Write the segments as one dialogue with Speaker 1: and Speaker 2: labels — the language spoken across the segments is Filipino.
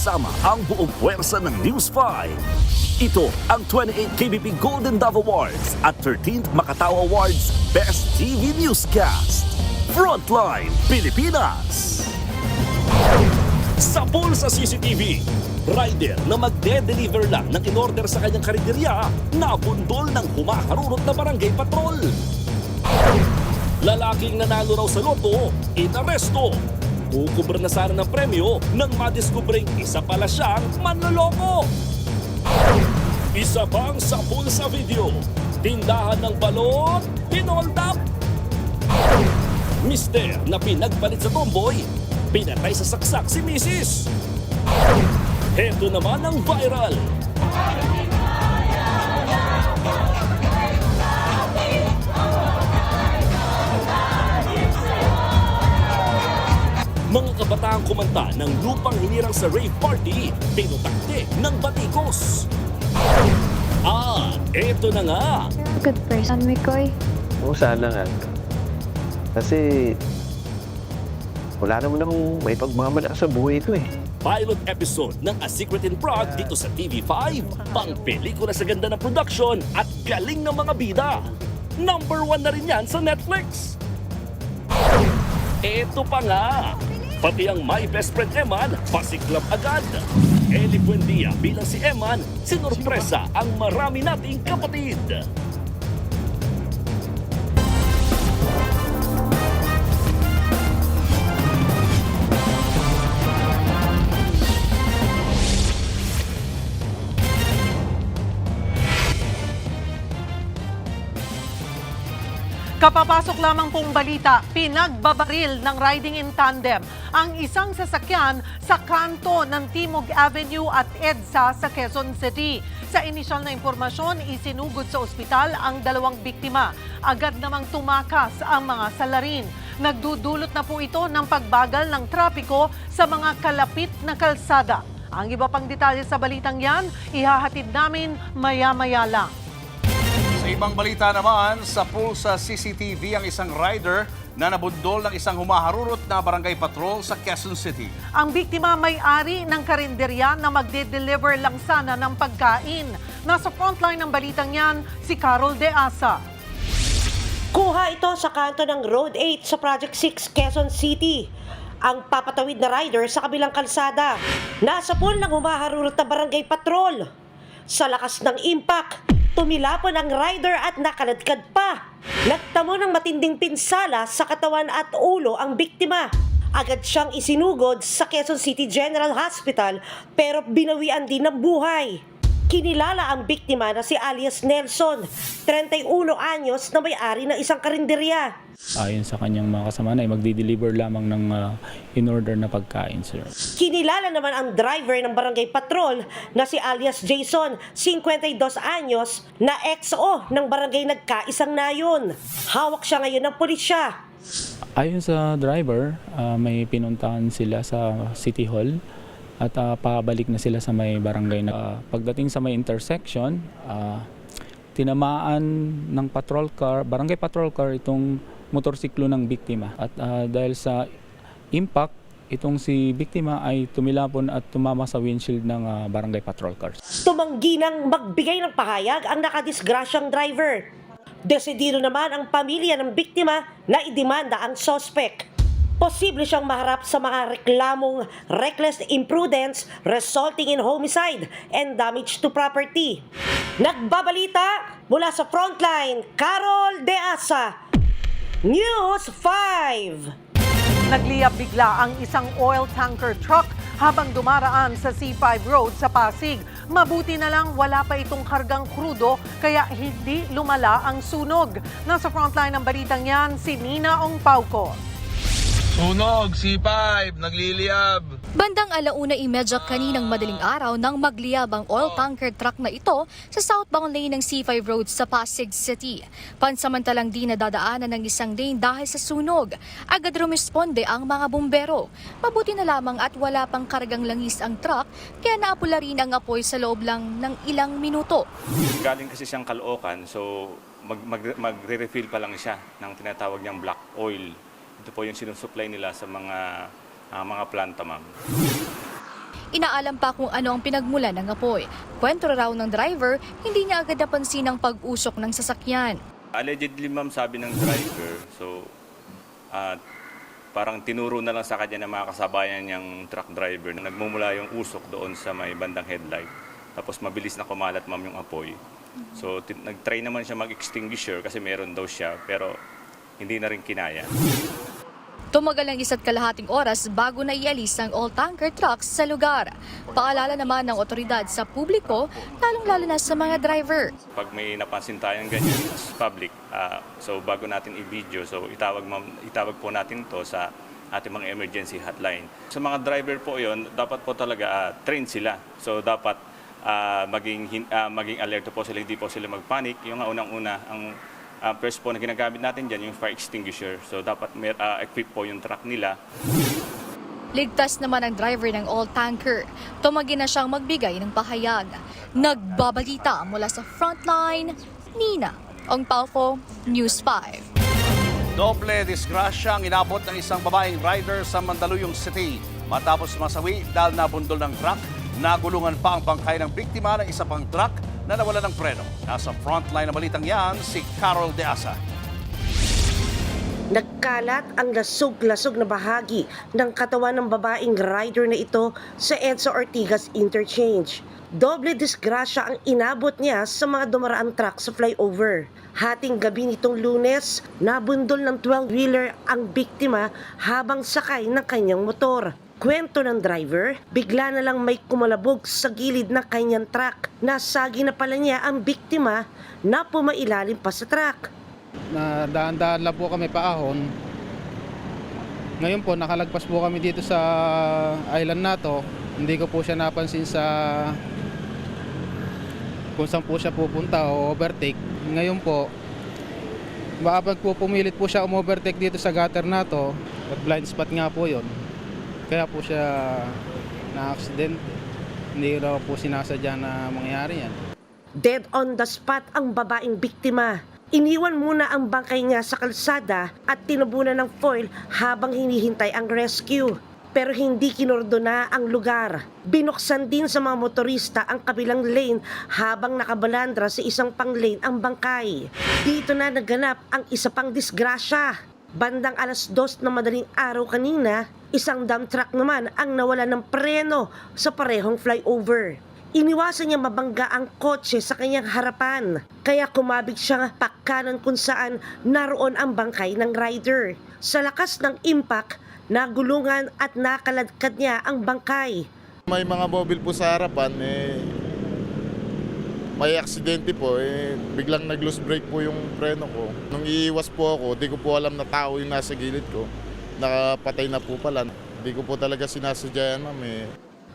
Speaker 1: kasama ang buong puwersa ng News 5. Ito ang 28th KBP Golden Dove Awards at 13th Makatao Awards Best TV Newscast. Frontline Pilipinas! Sa Pulsa CCTV, rider na magde-deliver lang ng in-order sa kanyang karinderya nabundol ng humaharurot na barangay patrol. Lalaking nanalo raw sa loto, inaresto. Kukubra na sana ng premyo nang madiskubreng isa pala siyang manloloko. Isa pang sapul sa video, tindahan ng balot, hinold up. Mister na pinagpalit sa tomboy, pinatay sa saksak si Mrs. Heto naman ang viral. Mga kabataang kumanta ng lupang hinirang sa rave party, pinutakte ng batikos. Eto na nga.
Speaker 2: Good person, Mikoy.
Speaker 3: Oo, sana nga. Kasi wala naman akong may pagmamala sa buhay ko eh.
Speaker 1: Pilot episode ng A Secret in Prague dito sa TV5. Pang pelikula sa ganda ng production at galing ng mga bida. Number 1 na rin yan sa Netflix. Eto pa nga. Pati ang My Best Friend Eman, pasiklab agad. Eli Buendia bilang si Eman, sinurpresa ang marami nating kapatid.
Speaker 4: Kapapasok lamang pong balita, pinagbabaril ng riding in tandem ang isang sasakyan sa kanto ng Timog Avenue at EDSA sa Quezon City. Sa inisyal na impormasyon, isinugod sa ospital ang dalawang biktima. Agad namang tumakas ang mga salarin. Nagdudulot na po ito ng pagbagal ng trapiko sa mga kalapit na kalsada. Ang iba pang detalye sa balitang yan, ihahatid namin maya-maya lang.
Speaker 5: Sa ibang balita naman, sa Pulsa CCTV ang isang rider na nabundol ng isang humaharurot na barangay patrol sa Quezon City.
Speaker 4: Ang biktima may-ari ng karinderya na magde-deliver lang sana ng pagkain. Nasa frontline ng balitang yan, si Carol De Asa.
Speaker 6: Kuha ito sa kanto ng Road 8 sa Project 6, Quezon City. Ang papatawid na rider sa kabilang kalsada. Nasa pool ng humaharurot na barangay patrol. Sa lakas ng impact, tumilapon ang rider at nakaladkad pa. Nagtamo ng matinding pinsala sa katawan at ulo ang biktima. Agad siyang isinugod sa Quezon City General Hospital pero binawian din ng buhay. Kinilala ang biktima na si alias Nelson, 31 anyos na may-ari ng isang karinderya.
Speaker 7: Ayon sa kanyang mga kasama ay magdi-deliver lamang ng in-order na pagkain, sir.
Speaker 6: Kinilala naman ang driver ng barangay patrol na si alias Jason, 52 anyos, na XO ng barangay Nagkaisang Nayon. Hawak siya ngayon ng pulisya.
Speaker 7: Ayon sa driver, may pinuntahan sila sa City Hall at pabalik na sila sa may barangay. Pagdating sa may intersection, tinamaan ng patrol car, barangay patrol car itong motorsiklo ng biktima. At dahil sa impact, itong si biktima ay tumilapon at tumama sa windshield ng barangay patrol cars.
Speaker 6: Tumanggi nang magbigay ng pahayag ang nakadisgrasyang driver. Desidido naman ang pamilya ng biktima na idemanda ang sospek. Posible siyang maharap sa mga reklamong reckless imprudence resulting in homicide and damage to property. Nagbabalita mula sa frontline, Carol De Asa, News 5.
Speaker 4: Nagliyab bigla ang isang oil tanker truck habang dumaraan sa C5 Road sa Pasig. Mabuti na lang wala pa itong kargang krudo kaya hindi lumala ang sunog. Nasa frontline ng balitang yan, si Nina Ong Pauco.
Speaker 8: Sunog, C5, nagliliyab.
Speaker 9: Bandang 1:30 kaninang madaling araw nang magliyab ang oil tanker truck na ito sa southbound lane ng C5 Road sa Pasig City. Pansamantalang di nadadaanan ng isang lane dahil sa sunog. Agad rumisponde ang mga bumbero. Mabuti na lamang at wala pang kargang langis ang truck kaya naapula rin ang apoy sa loob lang ng ilang minuto.
Speaker 10: Galing kasi siyang Caloocan, so magre-refill pa lang siya ng tinatawag niyang black oil. Ito po yung sinusupply nila sa mga planta, ma'am.
Speaker 9: Inaalam pa kung ano ang pinagmulan ng apoy. Kwento raw ng driver, hindi niya agad napansin ang pag-usok ng sasakyan.
Speaker 10: Allegedly, ma'am, sabi ng driver, parang tinuro na lang sa kanya ng mga kasabayan niyang truck driver na nagmumula yung usok doon sa may bandang headlight. Tapos mabilis na kumalat, ma'am, yung apoy. So nag-try naman siya mag-extinguisher kasi meron daw siya, pero hindi na rin kinaya.
Speaker 9: Tumagal ang 1.5 oras bago na ialis ang all tanker trucks sa lugar. Paalala naman ng otoridad sa publiko, lalong-lalo na sa mga driver.
Speaker 10: Pag may napansin tayong ganyan as public, so bago natin i-video, so itawag po natin to sa ating mga emergency hotline. Sa mga driver po yon, dapat po talaga trained sila. So dapat maging alerto po sila, hindi po sila magpanic. Yung unang-una, ang first po na ginagamit natin dyan, yung fire extinguisher. So dapat equip po yung truck nila.
Speaker 9: Ligtas naman ang driver ng all tanker. Tumagi na siyang magbigay ng pahayag. Nagbabalita mula sa frontline, Nina Ongpalfo, News 5.
Speaker 5: Doble disgrasya ang inabot ng isang babaeng rider sa Mandaluyong City. Matapos masawi dahil nabundol ng truck, nagulungan pa ang bangkay ng biktima ng isa pang truck na nawala ng preno. Nasa frontline na balitang yan, si Carol De Asa.
Speaker 6: Nagkalat ang lasog-lasog na bahagi ng katawan ng babaeng rider na ito sa EDSA Ortigas Interchange. Doble disgrasya ang inabot niya sa mga dumaraang truck sa flyover. Hating gabi nitong Lunes, nabundol ng 12-wheeler ang biktima habang sakay ng kanyang motor. Kwento ng driver, bigla na lang may kumalabog sa gilid ng kanyang truck. Nasagi na pala niya ang biktima na pumailalim pa sa truck.
Speaker 11: Na daan-daan lang po kami paahon. Ngayon po nakalagpas po kami dito sa island na to. Hindi ko po siya napansin sa kung saan po siya pupunta o overtake. Ngayon po baka pag po pumilit po siya overtake dito sa gutter na to, at blind spot nga po yon. Kaya po siya na-accident. Hindi raw po sinasadya na mangyari yan.
Speaker 6: Dead on the spot ang babaeng biktima. Iniwan muna ang bangkay niya sa kalsada at tinubunan ng foil habang hinihintay ang rescue. Pero hindi kinordona ang lugar. Binuksan din sa mga motorista ang kabilang lane habang nakabalandra sa isang pang lane ang bangkay. Dito na naganap ang isa pang disgrasya. Bandang 2:00 na madaling araw kanina, isang dump truck naman ang nawala ng preno sa parehong flyover. Iniwasan niya mabangga ang kotse sa kanyang harapan, kaya kumabig siya pagkanan kung saan naroon ang bangkay ng rider. Sa lakas ng impact, nagulungan at nakaladkad niya ang bangkay.
Speaker 12: May mga mobil po sa harapan, may aksidente po, biglang nag-loose brake po yung preno ko. Nung iiwas po ako, di ko po alam na tao yung nasa gilid ko. Nakapatay na po pala. Di ko po talaga sinasadya yan, ma'am.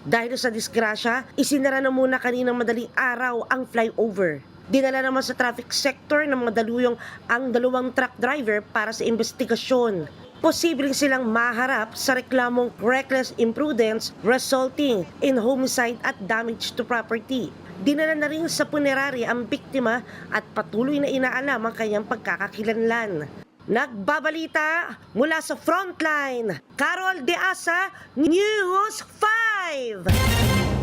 Speaker 6: Dahil sa disgrasya, isinara na muna kaninang madaling araw ang flyover. Dinala naman sa traffic sector ng Mandaluyong ang 2 truck driver para sa investigasyon. Posibleng silang maharap sa reklamong reckless imprudence resulting in homicide at damage to property. Dinala na rin sa punerarya ang biktima at patuloy na inaalam ang kanyang pagkakakilanlan. Nagbabalita mula sa frontline, Carol De Asa, News 5!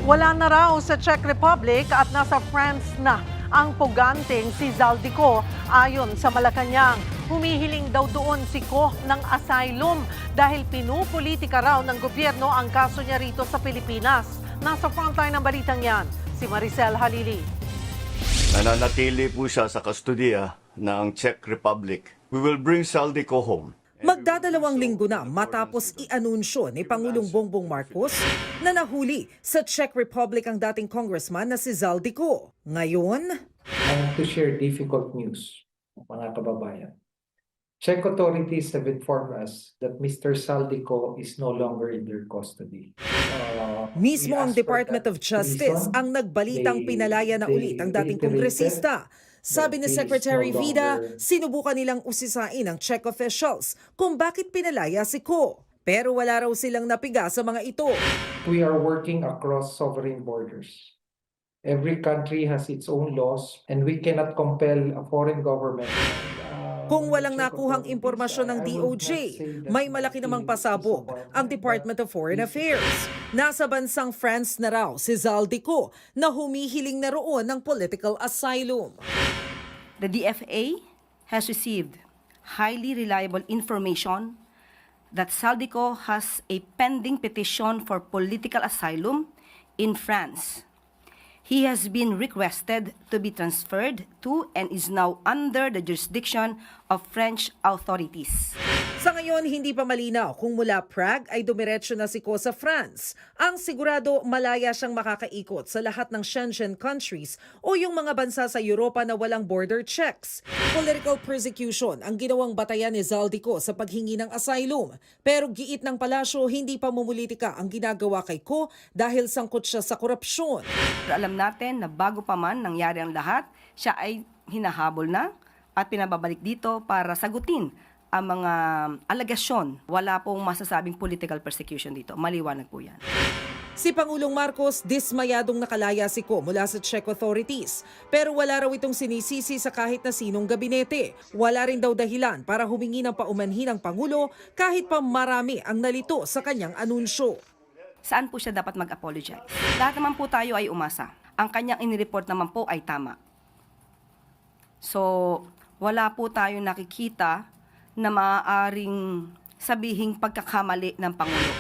Speaker 4: Wala na raw sa Czech Republic at nasa France na ang puganteng si Zaldico. Ayon sa Malacanang, humihiling daw doon si Ko ng asylum dahil pinupolitika raw ng gobyerno ang kaso niya rito sa Pilipinas. Nasa frontline ng balitang yan, si Maricel Halili.
Speaker 13: Nananatili po siya sa kustodiya ng Czech Republic. We will bring Zaldico home.
Speaker 14: Magdadalawang linggo na matapos i-anunsyo ni Pangulong Bongbong Marcos na nahuli sa Czech Republic ang dating congressman na si Zaldico. Ngayon,
Speaker 15: I want to share difficult news, mga kababayan. Czech authorities have informed us that Mr. Zaldico is no longer in their custody.
Speaker 14: Mismo ang Department of Justice ang nagbalitang pinalaya na ulit ang dating kongresista. Sabi ni Secretary Vida, sinubukan nilang usisain ang Czech officials kung bakit pinalaya si Ko. Pero wala raw silang napiga sa mga ito.
Speaker 15: We are working across sovereign borders. Every country has its own laws and we cannot compel a foreign government
Speaker 14: Kung walang nakuhang impormasyon ng DOJ, may malaki namang pasabog ang Department of Foreign Affairs. Nasa bansang France na raw si Zaldico na humihiling na roon ng political asylum.
Speaker 16: The DFA has received highly reliable information that Zaldico has a pending petition for political asylum in France. He has been requested to be transferred to and is now under the jurisdiction of French authorities.
Speaker 14: Sa ngayon, hindi pa malinaw kung mula Prague ay dumiretso na si Ko sa France. Ang sigurado, malaya siyang makakaikot sa lahat ng Schengen countries o yung mga bansa sa Europa na walang border checks. Political persecution ang ginawang batayan ni Zaldico sa paghingi ng asylum. Pero giit ng palasyo, hindi pa mumulitika ang ginagawa kay Ko dahil sangkot siya sa korupsyon.
Speaker 16: Alam natin na bago pa man nangyari ang lahat, siya ay hinahabol na at pinababalik dito para sagutin ang mga alegasyon. Wala pong masasabing political persecution dito. Maliwanag po yan.
Speaker 14: Si Pangulong Marcos, dismayadong nakalaya si Ko mula sa Czech authorities. Pero wala raw itong sinisisi sa kahit na sinong gabinete. Wala rin daw dahilan para humingi ng paumanhin ng Pangulo kahit pa marami ang nalito sa kanyang anunsyo.
Speaker 16: Saan po siya dapat mag-apologize? Lahat naman po tayo ay umasa. Ang kanyang inireport naman po ay tama. So, wala po tayong nakikita na maaaring sabihing pagkakamali ng Pangulo.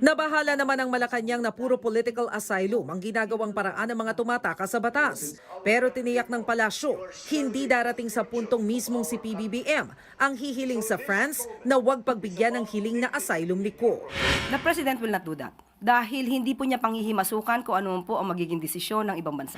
Speaker 14: Nabahala naman ang Malacanang na puro political asylum ang ginagawang paraan ng mga tumataka sa batas. Pero tiniyak ng palasyo, hindi darating sa puntong mismong si PBBM ang hihiling sa France na huwag pagbigyan ng hiling na asylum ni Ko.
Speaker 16: The President will not do that dahil hindi po niya panghihimasukan kung ano po ang magiging desisyon ng ibang bansa.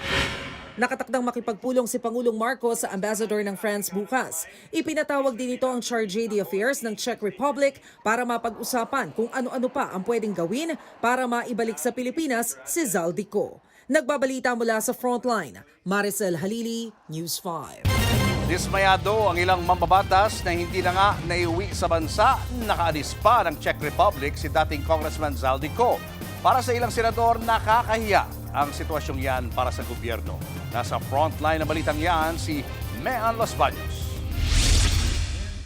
Speaker 14: Nakatakdang makipagpulong si Pangulong Marcos sa ambassador ng France bukas. Ipinatawag din ito ang Chargé d'Affaires ng Czech Republic para mapag-usapan kung ano-ano pa ang pwedeng gawin para maibalik sa Pilipinas si Zaldico. Nagbabalita mula sa Frontline, Maricel Halili, News 5.
Speaker 5: Dismayado ang ilang mambabatas na hindi na nga naiuwi sa bansa. Nakaalis pa ng Czech Republic si dating Congressman Zaldico. Para sa ilang senador, nakakahiya ang sitwasyong yan para sa gobyerno. Nasa frontline na balitang yan si Mean Los Baños.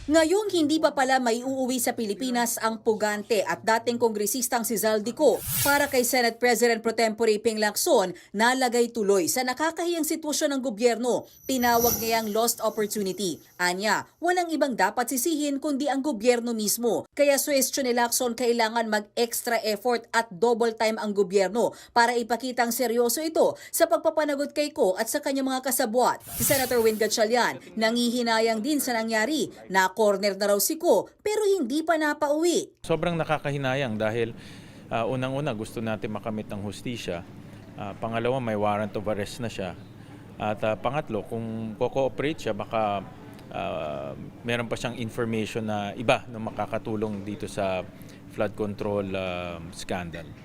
Speaker 17: Ngayong hindi pa pala may uuwi sa Pilipinas ang pugante at dating kongresistang si Zaldico para kay Senate President Pro Tempore Ping Lacson, nalagay tuloy sa nakakahiyang sitwasyon ng gobyerno. Tinawag niyang lost opportunity. Anya, walang ibang dapat sisihin kundi ang gobyerno mismo. Kaya suwestyon ni Lacson kailangan mag-extra effort at double time ang gobyerno para ipakitang seryoso ito sa pagpapanagot kay Ko at sa kanyang mga kasabwat. Si Senator Win Gatchalian nangihinayang din sa nangyari na corner na raw si Ko pero hindi pa napauwi.
Speaker 18: Sobrang nakakahinayang dahil unang-una gusto natin makamit ang hustisya. Pangalawa, may warrant of arrest na siya. At pangatlo, kung ko-cooperate siya, baka meron pa siyang information na iba na makakatulong dito sa flood control scandal.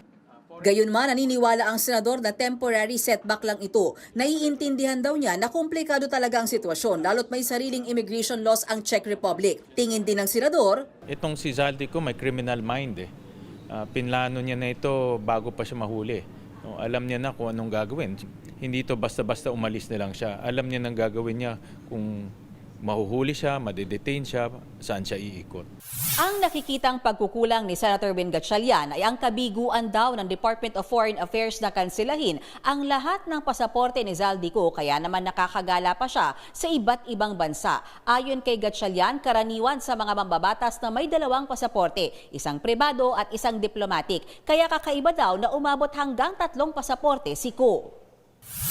Speaker 17: Gayunman, naniniwala ang senador na temporary setback lang ito. Naiintindihan daw niya na komplikado talaga ang sitwasyon, lalo't may sariling immigration laws ang Czech Republic. Tingin din ng senador,
Speaker 18: itong si Zaldico may criminal mind . Pinlano niya na ito bago pa siya mahuli. Alam niya na kung anong gagawin. Hindi ito basta-basta umalis na lang siya. Alam niya nang gagawin niya kung mahuhuli siya, madedetain siya, saan siya iikot.
Speaker 17: ang nakikitang pagkukulang ni Senator Win Gatchalian ay ang kabiguan daw ng Department of Foreign Affairs na kansilahin ang lahat ng pasaporte ni Zaldico, kaya naman nakakagala pa siya sa iba't ibang bansa. Ayon kay Gatchalian, karaniwan sa mga mambabatas na may dalawang pasaporte, isang pribado at isang diplomatic, kaya kakaiba daw na umabot hanggang 3 pasaporte si Ko.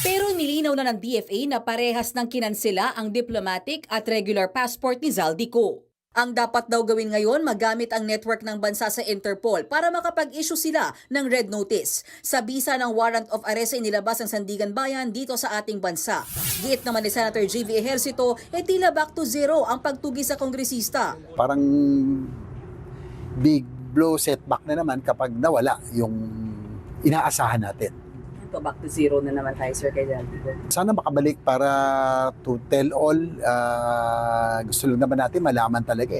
Speaker 17: Pero nilinaw na ng DFA na parehas ng kinansela ang diplomatic at regular passport ni Zaldico. Ang dapat daw gawin ngayon, magamit ang network ng bansa sa Interpol para makapag-issue sila ng red notice. Sa bisa ng warrant of arrest ay nilabas ang Sandigan Bayan dito sa ating bansa. Giit naman ni Senator J.V. Ejercito, tila back to zero ang pagtugi sa kongresista.
Speaker 19: Parang big blow setback na naman kapag nawala yung inaasahan natin.
Speaker 17: Back to zero na naman tayo, Sir, kay Zaldico.
Speaker 19: Sana makabalik para to tell all. Gusto lang naman natin malaman talaga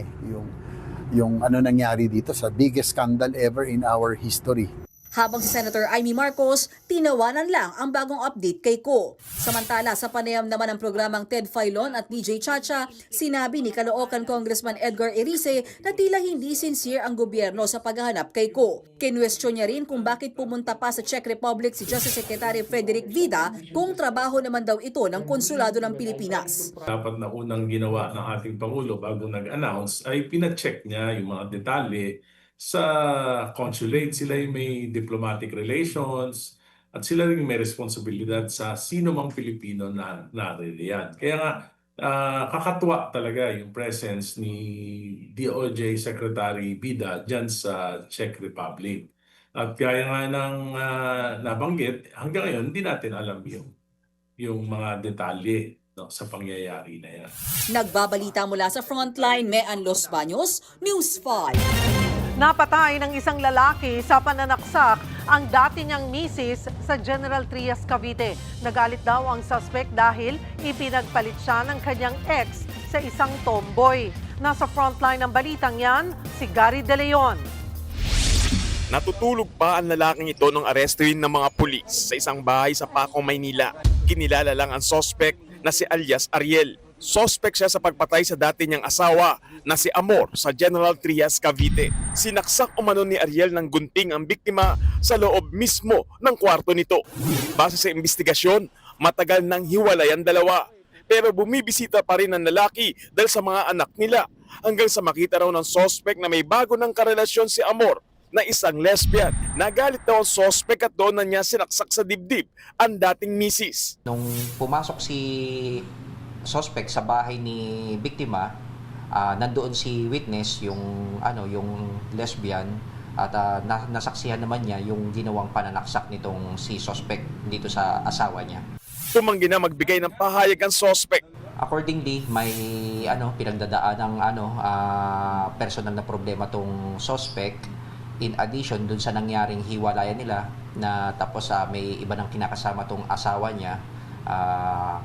Speaker 19: yung ano nangyari dito sa biggest scandal ever in our history.
Speaker 20: Habang si Senator Amy Marcos, tinawanan lang ang bagong update kay Ko. Samantala, sa panayam naman ng programang Ted Filon at DJ Chacha, sinabi ni Caloocan Congressman Edgar Erice na tila hindi sincere ang gobyerno sa paghahanap kay Ko. Kinwestiyon niya rin kung bakit pumunta pa sa Czech Republic si Justice Secretary Frederick Vida kung trabaho naman daw ito ng Konsulado ng Pilipinas.
Speaker 21: Dapat na unang ginawa ng ating Pangulo bago nag-announce ay pina-check niya yung mga detalye sa consulate. Sila yung may diplomatic relations at sila rin may responsibilidad sa sino mang Pilipino na naririyan. Kaya nga kakatuwa talaga yung presence ni DOJ Secretary Vida dyan sa Czech Republic. At kaya nga ng nabanggit, hanggang ngayon hindi natin alam yung mga detalye sa pangyayari na yan.
Speaker 20: Nagbabalita mula sa Frontline, Mean Los Baños, News 5.
Speaker 4: Napatay ng isang lalaki sa pananaksak ang dati niyang misis sa General Trias, Cavite. Nagalit daw ang suspect dahil ipinagpalit siya ng kanyang ex sa isang tomboy. Nasa frontline ng balitang yan, si Gary De Leon.
Speaker 22: Natutulog pa ang lalaking ito nung arestuhin ng mga pulis sa isang bahay sa Paco, Maynila. Kinilala lang ang suspect na si alias Ariel. Suspect siya sa pagpatay sa dati niyang asawa na si Amor sa General Trias, Cavite. Sinaksak umano ni Ariel ng gunting ang biktima sa loob mismo ng kwarto nito. Base sa investigasyon, matagal nang hiwalay ang dalawa. Pero bumibisita pa rin ang lalaki dahil sa mga anak nila. Hanggang sa makita raw ng suspect na may bago ng karelasyon si Amor na isang lesbian. Nagalit daw ang suspect at doon na niya sinaksak sa dibdib ang dating misis.
Speaker 23: Nung pumasok si suspect sa bahay ni biktima, nandoon si witness, yung lesbian, at nasaksihan naman niya yung ginawang pananaksak nitong si suspect dito sa asawa niya.
Speaker 22: Tumanggi na magbigay ng pahayag ang suspect.
Speaker 23: Accordingly, may pinagdadaan ng personal na problema tong suspect. In addition dun sa nangyaring hiwalayan nila na tapos may iba nang kinakasama tong asawa niya,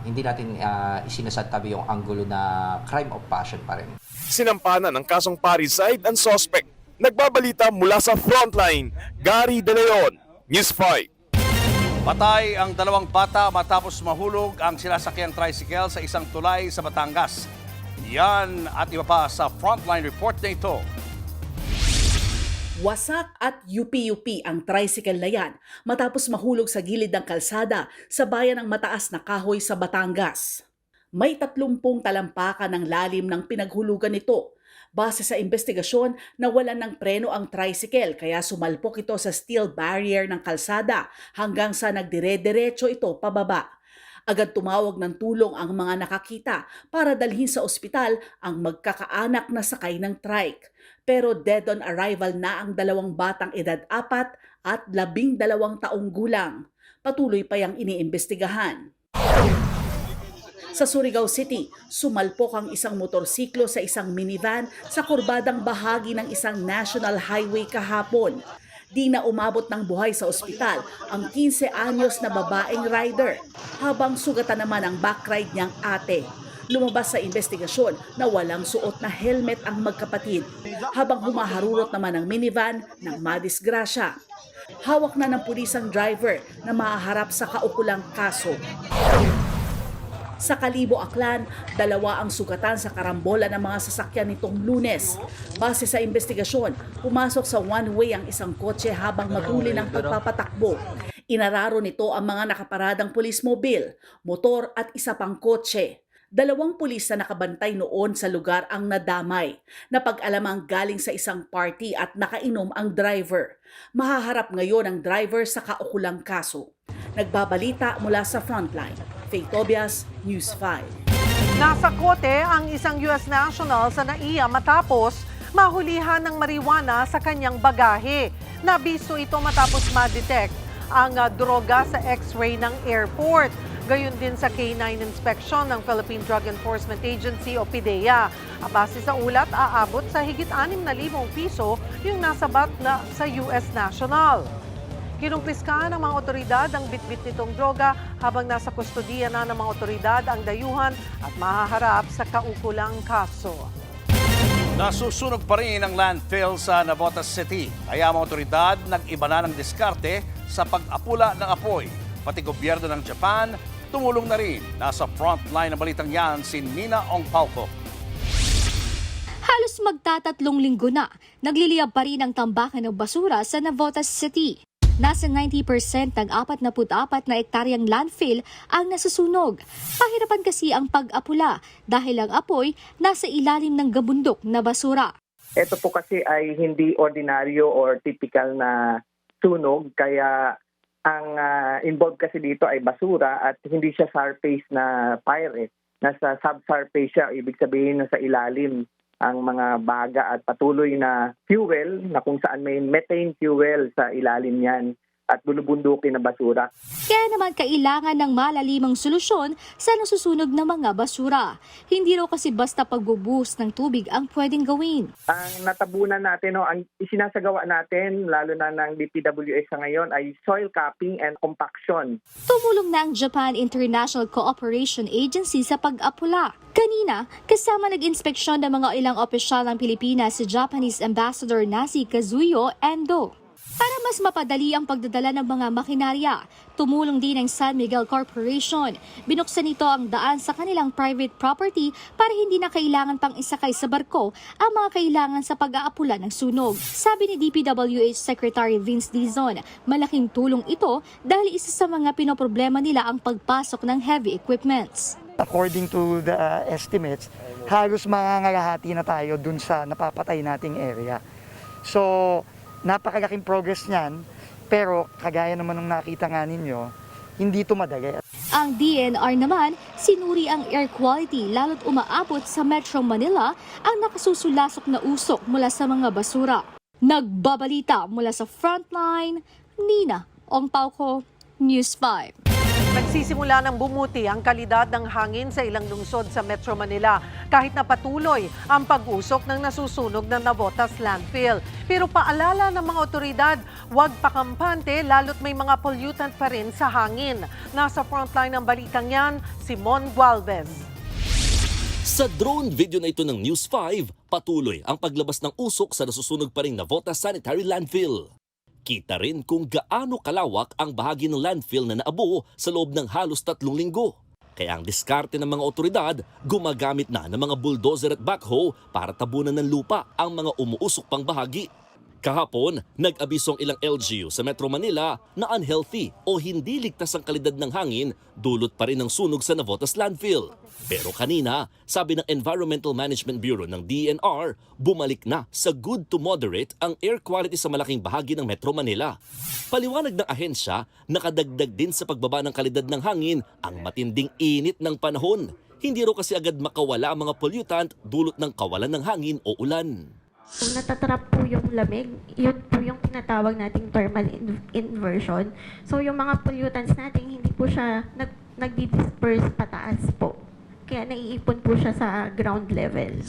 Speaker 23: hindi natin isinasantabi yung anggulo na crime of passion pa rin.
Speaker 22: Sinampanan ng kasong parricide ang suspect. Nagbabalita mula sa Frontline, Gary De Leon, News 5.
Speaker 5: Patay ang dalawang bata matapos mahulog ang sinasakyang tricycle sa isang tulay sa Batangas. Yan at iba pa sa Frontline report na ito.
Speaker 24: Wasak at yupi-yupi ang tricycle na yan matapos mahulog sa gilid ng kalsada sa bayan ng Mataas na Kahoy sa Batangas. May 30 talampakan ng lalim ng pinaghulugan nito. Base sa investigasyon, nawalan ng preno ang tricycle kaya sumalpok ito sa steel barrier ng kalsada hanggang sa nagdire-diretso ito pababa. Agad tumawag ng tulong ang mga nakakita para dalhin sa ospital ang magkakaanak na sakay ng trike. Pero dead on arrival na ang dalawang batang edad 4 at 12 taong gulang. Patuloy pa yang iniimbestigahan. Sa Surigao City, sumalpok ang isang motorsiklo sa isang minivan sa kurbadang bahagi ng isang national highway kahapon. Di na umabot ng buhay sa ospital ang 15 anyos na babaeng rider, habang sugatan naman ang backride niyang ate. Lumabas sa investigasyon na walang suot na helmet ang magkapatid, habang humaharurot naman ang minivan ng madisgrasya. Hawak na ng pulis ang driver na mahaharap sa kaukulang kaso. Sa Kalibo, Aklan, 2 ang sugatan sa karambola ng mga sasakyan nitong Lunes. Base sa investigasyon, pumasok sa one-way ang isang kotse habang matuli ng pagpapatakbo. Inararo nito ang mga nakaparadang police mobile, motor at isa pang kotse. 2 pulis na nakabantay noon sa lugar ang nadamay. Napag-alamang galing sa isang party at nakainom ang driver. Mahaharap ngayon ang driver sa kaukulang kaso. Nagbabalita mula sa Frontline, Faye Tobias, News 5.
Speaker 4: Nasa kote ang isang US national sa NAIA matapos mahulihan ng marijuana sa kanyang bagahe. Nabisto ito matapos ma-detect ang droga sa x-ray ng airport. Gayon din sa K9 inspection ng Philippine Drug Enforcement Agency o PDEA. Base sa ulat, aabot sa higit 6,000 piso yung nasabat na sa US national. Kinumpiska ng mga otoridad ang bitbit nitong droga habang nasa kustodiya na ng mga otoridad ang dayuhan at mahaharap sa kaukulang kaso.
Speaker 5: Nasusunog pa rin ang landfill sa Navotas City. Kaya mga otoridad nag-iba na ng diskarte sa pag-apula ng apoy. Pati gobyerno ng Japan, tumulong na rin. Nasa frontline ng balitang yan si Nina Ongpauco.
Speaker 9: Halos magtatatlong linggo na, nagliliyab pa rin ang tambakan ng basura sa Navotas City. Nasa 90% ng 44 na ektaryang landfill ang nasusunog. Pahirapan kasi ang pag-apula dahil ang apoy nasa ilalim ng gabundok na basura.
Speaker 1: Ito po kasi ay hindi ordinaryo or typical na sunog, kaya ang involved kasi dito ay basura at hindi siya surface na fire. Nasa subsurface siya, ibig sabihin nasa ilalim ang mga baga at patuloy na fuel na kung saan may methane fuel sa ilalim niyan at bulubundukin na basura.
Speaker 9: Kaya naman kailangan ng malalimang solusyon sa nasusunog na mga basura. Hindi raw kasi basta pagbubuhos ng tubig ang pwedeng gawin.
Speaker 1: Ang natabunan natin, ang isinasagawa natin, lalo na ng DPWH sa ngayon, ay soil capping and compaction.
Speaker 9: Tumulong na ang Japan International Cooperation Agency sa pag-apula. Kanina, kasama nag-inspeksyon ng mga ilang opisyal ng Pilipinas si Japanese Ambassador na si Kazuyo Endo. Para mas mapadali ang pagdadala ng mga makinarya, tumulong din ang San Miguel Corporation. Binuksan nito ang daan sa kanilang private property para hindi na kailangan pang isakay sa barko ang mga kailangan sa pag-aapula ng sunog. Sabi ni DPWH Secretary Vince Dizon, malaking tulong ito dahil isa sa mga pinoproblema nila ang pagpasok ng heavy equipments.
Speaker 2: According to the estimates, halos mangangalahati na tayo dun sa napapatay nating area. So, napakalaking progress niyan, pero kagaya naman ng nakita nga ninyo, hindi ito madali.
Speaker 9: Ang DNR naman, sinuri ang air quality lalo't umaabot sa Metro Manila ang nakasusulasok na usok mula sa mga basura. Nagbabalita mula sa Frontline, Nina Ongpauco, News 5.
Speaker 4: Nagsisimula ng bumuti ang kalidad ng hangin sa ilang lungsod sa Metro Manila kahit na patuloy ang pag-usok ng nasusunog na Navotas landfill. Pero paalala ng mga otoridad, huwag pakampante lalo't may mga pollutant pa rin sa hangin. Nasa frontline ng balitang yan, Simon Gualvez.
Speaker 3: Sa drone video na ito ng News 5, patuloy ang paglabas ng usok sa nasusunog pa ring Navotas Sanitary Landfill. Kita rin kung gaano kalawak ang bahagi ng landfill na naabo sa loob ng halos 3 linggo. Kaya ang diskarte ng mga otoridad, gumagamit na ng mga bulldozer at backhoe para tabunan ng lupa ang mga umuusok pang bahagi. Kahapon, nag-abiso ang ilang LGU sa Metro Manila na unhealthy o hindi ligtas ang kalidad ng hangin, dulot pa rin ng sunog sa Navotas landfill. Pero kanina, sabi ng Environmental Management Bureau ng DNR, bumalik na sa good to moderate ang air quality sa malaking bahagi ng Metro Manila. Paliwanag ng ahensya, nakadagdag din sa pagbaba ng kalidad ng hangin ang matinding init ng panahon. Hindi raw kasi agad makawala ang mga pollutant dulot ng kawalan ng hangin o ulan.
Speaker 7: Kung natatrap po yung lamig, yun po yung tinatawag nating thermal inversion. So yung mga pollutants natin, hindi po siya nagdi-disperse pataas po. Kaya naiipon po siya sa ground level.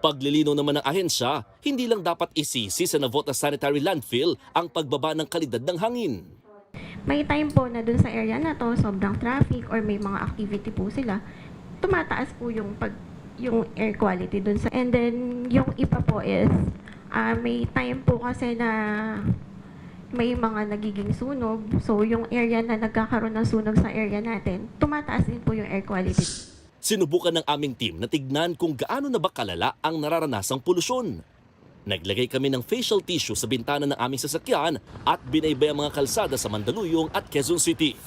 Speaker 3: Paglilinaw naman ng ahensya, hindi lang dapat isisi sa Navotas Sanitary Landfill ang pagbaba ng kalidad ng hangin.
Speaker 7: May time po na dun sa area na to, sobrang traffic or may mga activity po sila, tumataas po yung air quality dun sa. And then yung iba po is may time po kasi na may mga nagiging sunog. So yung area na nagkakaroon ng sunog sa area natin, tumataas din po yung air quality.
Speaker 3: Sinubukan ng aming team na tignan kung gaano na ba kalala ang nararanasang polusyon. Naglagay kami ng facial tissue sa bintana ng aming sasakyan at binaybay ang mga kalsada sa Mandaluyong at Quezon City.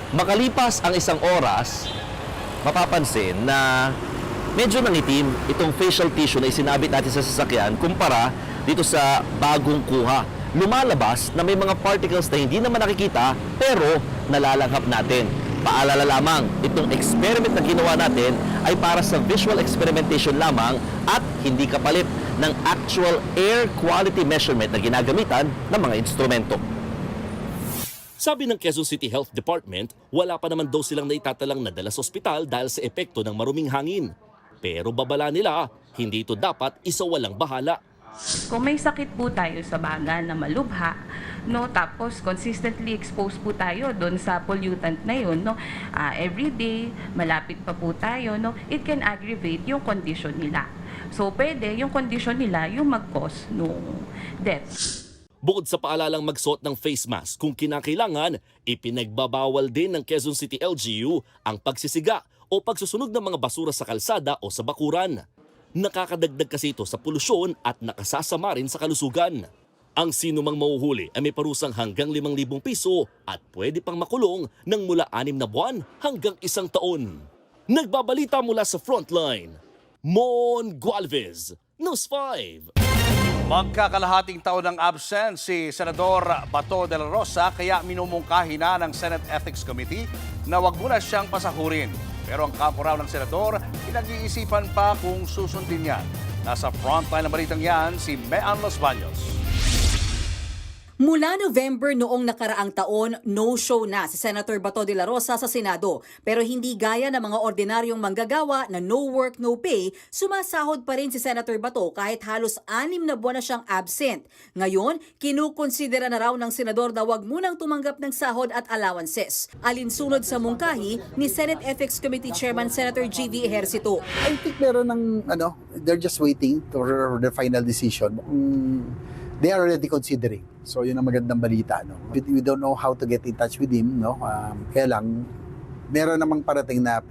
Speaker 25: Makalipas ang 1 oras, mapapansin na medyo nangitim itong facial tissue na isinabit natin sa sasakyan kumpara dito sa bagong kuha. Lumalabas na may mga particles na hindi naman nakikita pero nalalanghap natin. Paalala lamang, itong experiment na ginawa natin ay para sa visual experimentation lamang at hindi kapalit ng actual air quality measurement na ginagamitan ng mga instrumento.
Speaker 3: Sabi ng Quezon City Health Department, wala pa naman daw silang naitatalang nadala sa ospital dahil sa epekto ng maruming hangin. Pero babala nila, hindi ito dapat isawalang bahala.
Speaker 26: Kung may sakit po tayo sa baga na malubha, no, tapos consistently exposed po tayo doon sa pollutant na yun, no, every day, malapit pa po tayo, no, it can aggravate yung condition nila. So pwede yung condition nila yung mag-cause nung death.
Speaker 3: Bukod sa paalalang magsuot ng face mask kung kinakailangan, ipinagbabawal din ng Quezon City LGU ang pagsisiga o pagsusunog ng mga basura sa kalsada o sa bakuran. Nakakadagdag kasi ito sa polusyon at nakasasama rin sa kalusugan. Ang sinumang mahuhuli ay may parusang hanggang 5,000 piso at pwede pang makulong ng mula 6 na buwan hanggang 1 taon. Nagbabalita mula sa Frontline, Mon Gualvez, News 5.
Speaker 5: Magkakalahating taon ng absent si Senador Bato de la Rosa kaya minumungkahi na ng Senate Ethics Committee na wag muna siyang pasahurin. Pero ang kampo raw ng Senador, pinag-iisipan pa kung susundin niya. Nasa frontline ng balitang yan si Mean Los Baños.
Speaker 20: Mula November noong nakaraang taon, no-show na si Senator Bato de la Rosa sa Senado. Pero hindi gaya ng mga ordinaryong manggagawa na no work, no pay, sumasahod pa rin si Senator Bato kahit halos 6 na buwan na siyang absent. Ngayon, kinukonsidera na raw ng Senador na wag munang tumanggap ng sahod at allowances. Alinsunod sa mungkahi ni Senate Ethics Committee Chairman Senator G.V. Ejercito.
Speaker 19: I think meron ng, they're just waiting for the final decision. They are already considering. So yun ang magandang balita. No? We don't know how to get in touch with him. No? Kaya lang, meron namang parating na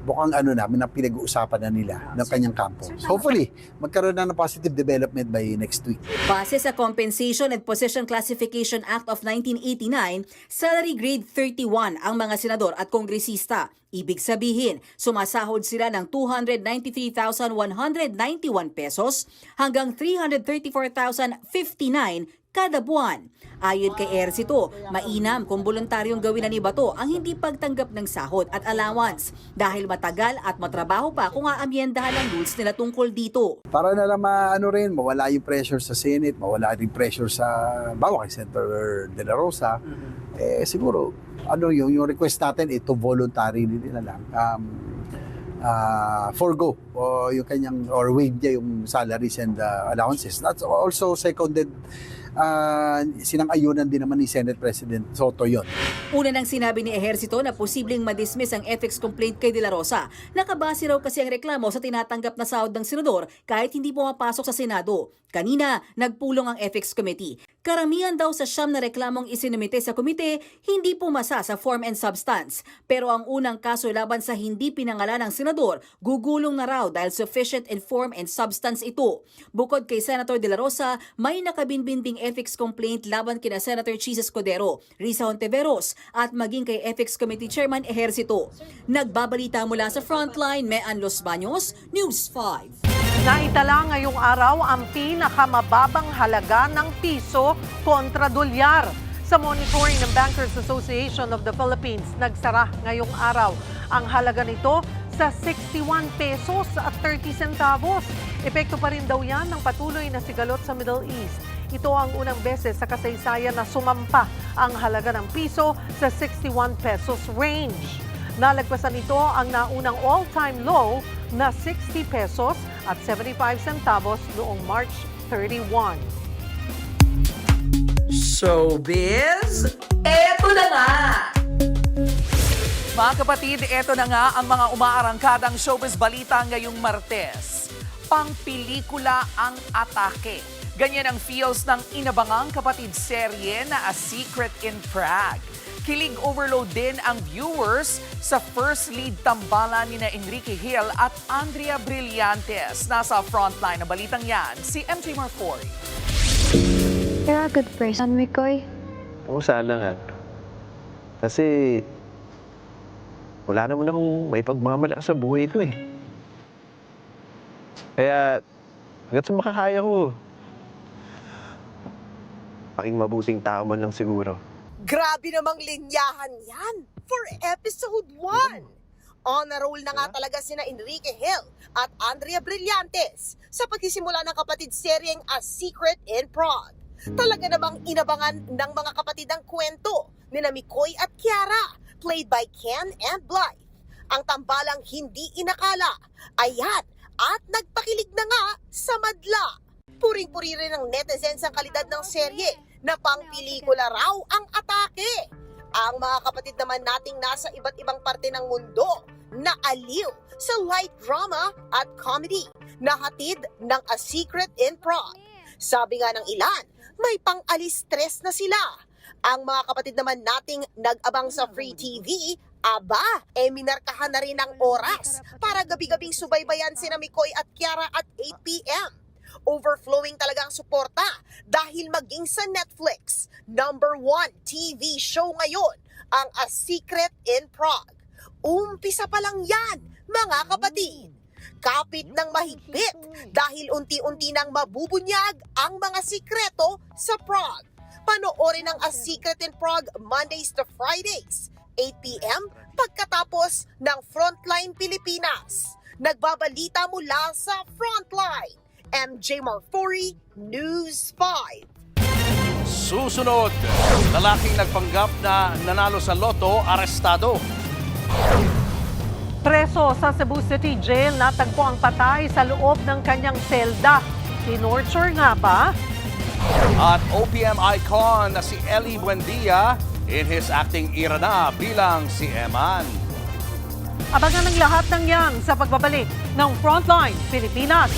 Speaker 19: bukang namin na pinag-uusapan na nila ng kanyang kampo. So hopefully, magkaroon na ng positive development by next week.
Speaker 20: Base sa Compensation and Position Classification Act of 1989, salary grade 31 ang mga senador at kongresista. Ibig sabihin, sumasahod sila ng 293,191 pesos hanggang 334,059 kada buwan. Ayon kay Ejercito, mainam kung voluntaryong gawin na ni Bato ang hindi pagtanggap ng sahod at allowance dahil matagal at matrabaho pa kung aamyendahan ang rules nila tungkol dito.
Speaker 19: Para na lang mawala yung pressure sa Senate, mawala rin pressure sa bawa kay Senator De La Rosa, siguro yung request natin ito voluntary nila lang. Forgo yung kanyang or waive niya yung salaries and allowances. That's also seconded sinang-ayunan din naman ni Senate President Soto yon.
Speaker 20: Una nang sinabi ni Ejercito na posibleng madismiss ang ethics complaint kay De La Rosa. Nakabase raw kasi ang reklamo sa tinatanggap na sahod ng senador kahit hindi pumapasok sa Senado. Kanina, nagpulong ang Ethics Committee. Karamihan daw sa 9 na reklamong isinumite sa komite, hindi pumasa sa form and substance. Pero ang unang kaso laban sa hindi pinangalan ng senador, gugulong na raw dahil sufficient in form and substance ito. Bukod kay Senator De La Rosa, may nakabinbinding ethics complaint laban kina Senator Chis Escudero, Risa Hontiveros at maging kay Ethics Committee Chairman Ejercito. Nagbabalita mula sa Frontline, Mean Los Baños, News 5.
Speaker 4: Naitala ngayong araw ang pinakamababang halaga ng piso kontra dolyar. Sa monitoring ng Bankers Association of the Philippines, nagsara ngayong araw ang halaga nito sa 61 pesos at 30 centavos. Epekto pa rin daw yan ng patuloy na sigalot sa Middle East. Ito ang unang beses sa kasaysayan na sumampa ang halaga ng piso sa 61 pesos range. Nalagpasan ito ang naunang all-time low na 60 pesos at 75 centavos noong March 31.
Speaker 6: Showbiz, eto na nga!
Speaker 8: Mga kapatid, eto na nga ang mga umaarangkadang showbiz balita ngayong Martes. Pangpelikula ang atake. Ganyan ang feels ng inabangang kapatid serye na A Secret in Prague. Kilig overload din ang viewers sa first lead tambalan ni na Enrique Hill at Andrea Brillantes. Nasa frontline na balitang yan, si MJ Marfori.
Speaker 10: You're a good person, Mikoy.
Speaker 11: Oo, sana nga. Kasi wala naman akong may pagmamalakas sa buhay ko eh. Kaya hanggat sa makakaya ko, maging mabuting tao man lang siguro.
Speaker 12: Grabe namang linyahan yan for episode 1. On a roll na nga talaga sina Enrique Hill at Andrea Brillantes sa pagsisimula ng kapatid seryeng A Secret in Prague. Talaga namang inabangan ng mga kapatid ang kwento ni Mikoy at Kiara, played by Ken and Blythe. Ang tambalang hindi inakala, ayan, at nagpakilig na nga sa madla. Puring-puri rin ng netizens ang kalidad ng serye na pang-pelikula raw ang atake. Ang mga kapatid naman nating nasa iba't ibang parte ng mundo na aliw sa light drama at comedy. na hatid ng A Secret in Prague. Sabi nga ng ilan, may pang-alis stress na sila. Ang mga kapatid naman nating nag-abang sa Free TV, minarkahan na rin ang oras para gabi-gabing subaybayan sina Mikoy at Kiara at 8 p.m. Overflowing talaga ang suporta dahil maging sa Netflix, #1 TV show ngayon ang A Secret in Prague. Umpisa pa lang yan, mga kapatid. Kapit ng mahigpit dahil unti-unti nang mabubunyag ang mga sikreto sa Prague. Panoorin ang A Secret in Prague Mondays to Fridays, 8 p.m. pagkatapos ng Frontline Pilipinas. Nagbabalita mula sa Frontline, MJ Marfori, News 5.
Speaker 5: Susunod, lalaking nagpanggap na nanalo sa loto, arestado.
Speaker 4: Preso sa Cebu City Jail, natagpo ang patay sa loob ng kanyang selda. Tinorture nga ba?
Speaker 5: At OPM icon na si Ellie Buendia in his acting era na bilang si Eman.
Speaker 4: Abangan ang lahat ng yan sa pagbabalik ng Frontline Pilipinas.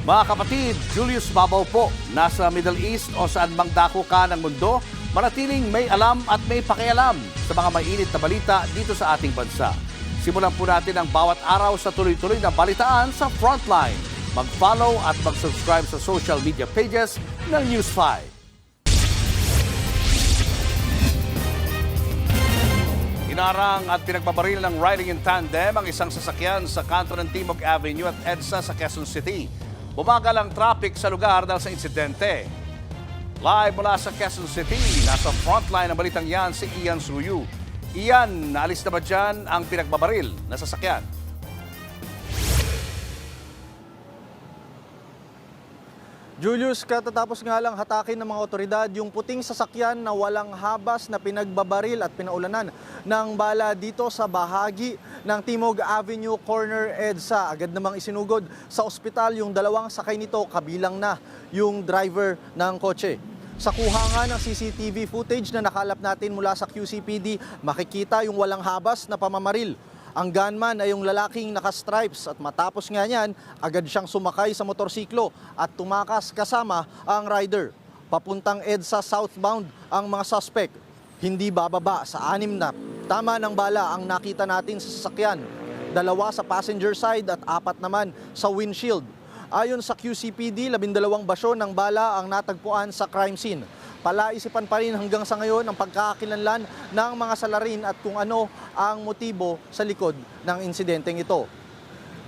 Speaker 5: Mga kapatid, Julius Babaw po, nasa Middle East o saan mang dako ka ng mundo, manatiling may alam at may pakialam sa mga mainit na balita dito sa ating bansa. Simulan po natin ang bawat araw sa tuloy-tuloy na balitaan sa Frontline. Mag-follow at mag-subscribe sa social media pages ng News 5. Inarang at pinagbabaril ng riding in tandem ang isang sasakyan sa kanto ng Timog Avenue at EDSA sa Quezon City. Bumagal ang traffic sa lugar dahil sa insidente. Live mula sa Quezon City, nasa frontline ng balitang yan si Ian Suyu. Ian, naalis na ba dyan ang pinagbabaril na sasakyan?
Speaker 13: Julius, katatapos nga lang hatakin ng mga otoridad yung puting sasakyan na walang habas na pinagbabaril at pinaulanan ng bala dito sa bahagi ng Timog Avenue Corner EDSA. Agad namang isinugod sa ospital yung dalawang sakay nito, kabilang na yung driver ng kotse. Sa kuha nga ng CCTV footage na nakalap natin mula sa QCPD, makikita yung walang habas na pamamaril. Ang gunman ay yung lalaking naka-stripes at matapos nga niyan, agad siyang sumakay sa motorsiklo at tumakas kasama ang rider. Papuntang EDSA southbound ang mga suspect. Hindi bababa sa 6 na tama ng bala ang nakita natin sa sasakyan. 2 sa passenger side at 4 naman sa windshield. Ayon sa QCPD, 12 basyo ng bala ang natagpuan sa crime scene. Palaisipan pa rin hanggang sa ngayon ang pagkakakilanlan ng mga salarin at kung ano ang motibo sa likod ng insidenteng ito.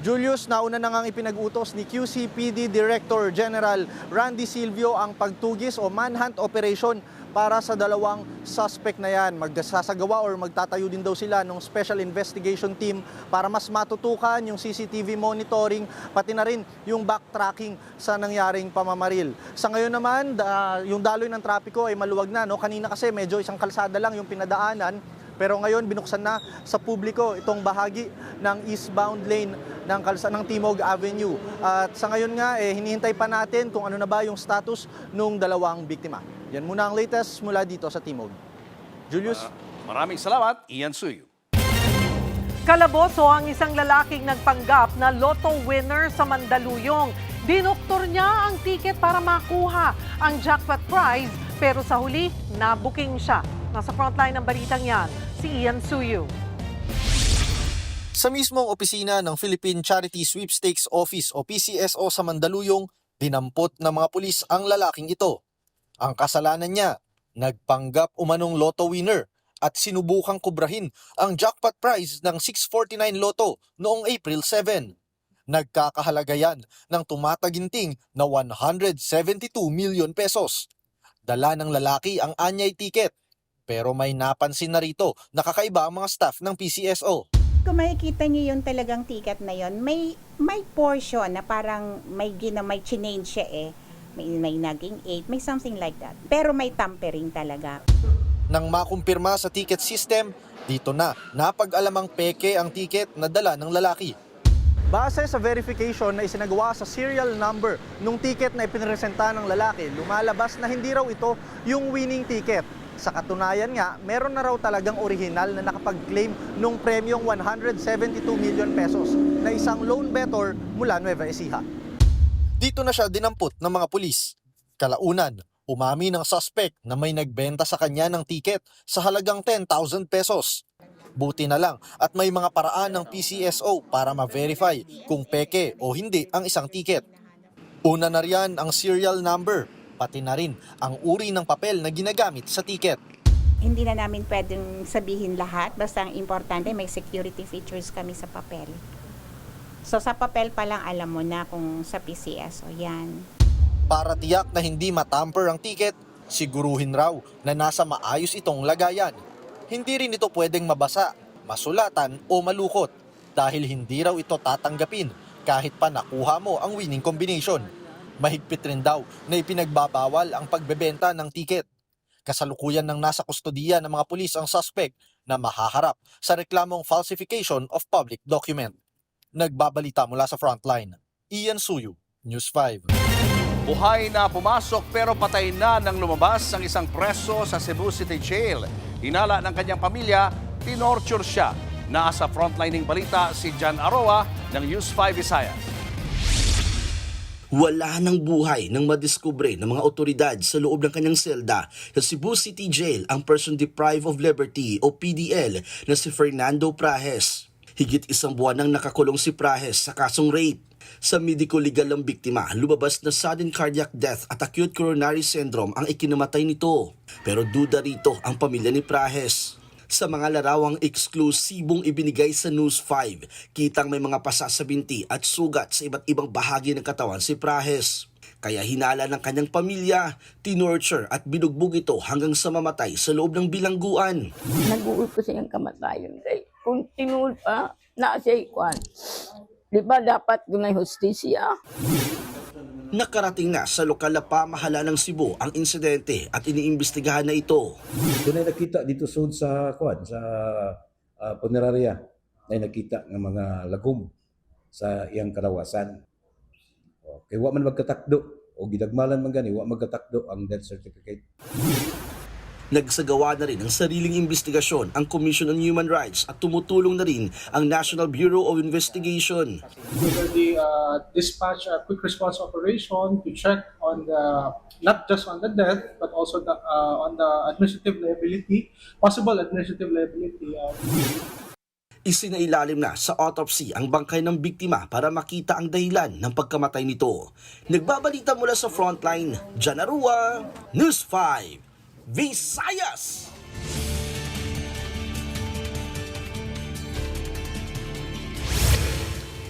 Speaker 13: Julius, nauna na ngang ipinag-utos ni QCPD Director General Randy Silvio ang pagtugis o manhunt operation para sa 2 suspect na yan. Magsasagawa or magtatayo din daw sila ng special investigation team para mas matutukan yung CCTV monitoring pati na rin yung backtracking sa nangyaring pamamaril. Sa ngayon naman, yung daloy ng trapiko ay maluwag na. No? Kanina kasi medyo isang kalsada lang yung pinadaanan. Pero ngayon binuksan na sa publiko itong bahagi ng eastbound lane ng Timog Avenue. At sa ngayon nga, hinihintay pa natin kung ano na ba yung status ng 2 biktima. Yan muna ang latest mula dito sa Timog. Julius?
Speaker 5: Maraming salamat, Ian Suyu.
Speaker 4: Kalaboso ang isang lalaking nagpanggap na lotto winner sa Mandaluyong. Dinoktor niya ang ticket para makuha ang jackpot prize pero sa huli, nabuking siya. Nasa frontline ng balitang yan, si Ian Suyu.
Speaker 13: Sa mismong opisina ng Philippine Charity Sweepstakes Office o PCSO sa Mandaluyong, dinampot ng mga pulis ang lalaking ito. Ang kasalanan niya, nagpanggap umanong lotto winner at sinubukang kubrahin ang jackpot prize ng 649 Lotto noong April 7. Nagkakahalaga yan ng tumataginting na 172 million pesos. Dala ng lalaki ang anyay ticket, pero may napansin na rito na kakaiba ang mga staff ng PCSO.
Speaker 14: Kung makikita niyo yung talagang ticket na yon, may portion na parang may chinange siya may naging 8, may something like that. Pero may tampering talaga.
Speaker 13: Nang makumpirma sa ticket system, dito na napag-alamang peke ang ticket na dala ng lalaki. Base sa verification na isinagawa sa serial number nung ticket na ipinresenta ng lalaki, lumalabas na hindi raw ito yung winning ticket. Sa katunayan nga, meron na raw talagang orihinal na nakapag-claim nung premyong 172 million pesos na isang lone bettor mula Nueva Ecija.
Speaker 15: Dito na siya dinampot ng mga pulis. Kalaunan, umami ng suspect na may nagbenta sa kanya ng ticket sa halagang 10,000 pesos. Buti na lang at may mga paraan ng PCSO para ma-verify kung peke o hindi ang isang ticket. Una na riyan ang serial number, pati na rin ang uri ng papel na ginagamit sa ticket.
Speaker 14: Hindi na namin pwedeng sabihin lahat, basta ang importante may security features kami sa papel. So sa papel pa lang alam mo na kung sa PCSO yan.
Speaker 15: Para tiyak na hindi matamper ang ticket, siguruhin raw na nasa maayos itong lagayan. Hindi rin ito pwedeng mabasa, masulatan o malukot dahil hindi raw ito tatanggapin kahit pa nakuha mo ang winning combination. Mahigpit rin daw na ipinagbabawal ang pagbebenta ng ticket. Kasalukuyan ng nasa kustodiya ng mga pulis ang suspect na mahaharap sa reklamong falsification of public document. Nagbabalita mula sa Frontline, Ian Suyu, News 5.
Speaker 5: Buhay na pumasok pero patay na nang lumabas ang isang preso sa Cebu City Jail. Hinala ng kanyang pamilya, tinorture siya. Nasa frontlining balita si Jan Aroa ng News 5 Visayas.
Speaker 16: Wala ng buhay nang madiskubre ng mga otoridad sa loob ng kanyang selda sa Cebu City Jail ang person deprived of liberty o PDL na si Fernando Prajes. Higit 1 buwan nang nakakulong si Prajes sa kasong rape. Sa medico-legal ang biktima, lumabas na sudden cardiac death at acute coronary syndrome ang ikinamatay nito. Pero duda rito ang pamilya ni Prajes. Sa mga larawang eksklusibong ibinigay sa News 5, kitang may mga pasa sa binti at sugat sa iba't ibang bahagi ng katawan si Prajes. Kaya hinala ng kanyang pamilya, tinorture at binugbog ito hanggang sa mamatay sa loob ng bilangguan.
Speaker 17: Nag-uul ko siyang kamatayon. Kung tinul pa, nasa ikuan. Di ba dapat dunay hustisya?
Speaker 16: Nakarating na sa lokal na pamahala ng Cebu ang insidente at iniimbestigahan na ito.
Speaker 18: Doon ay nakita dito sa punerarya ay nakita ng mga lagom sa iyang karawasan. Kaya wa man magkatakdo o gidagmalan man gani, wa magkatakdo ang death certificate.
Speaker 16: Nagsagawa na rin ng sariling investigasyon ang Commission on Human Rights at tumutulong na rin ang National Bureau of Investigation.
Speaker 21: We already dispatch a quick response operation to check on the not just on the death but also on the administrative liability, possible administrative liability.
Speaker 16: Isinailalim na sa autopsy ang bangkay ng biktima para makita ang dahilan ng pagkamatay nito. Nagbabalita mula sa Frontline, Jan Arua, News 5. Visayas!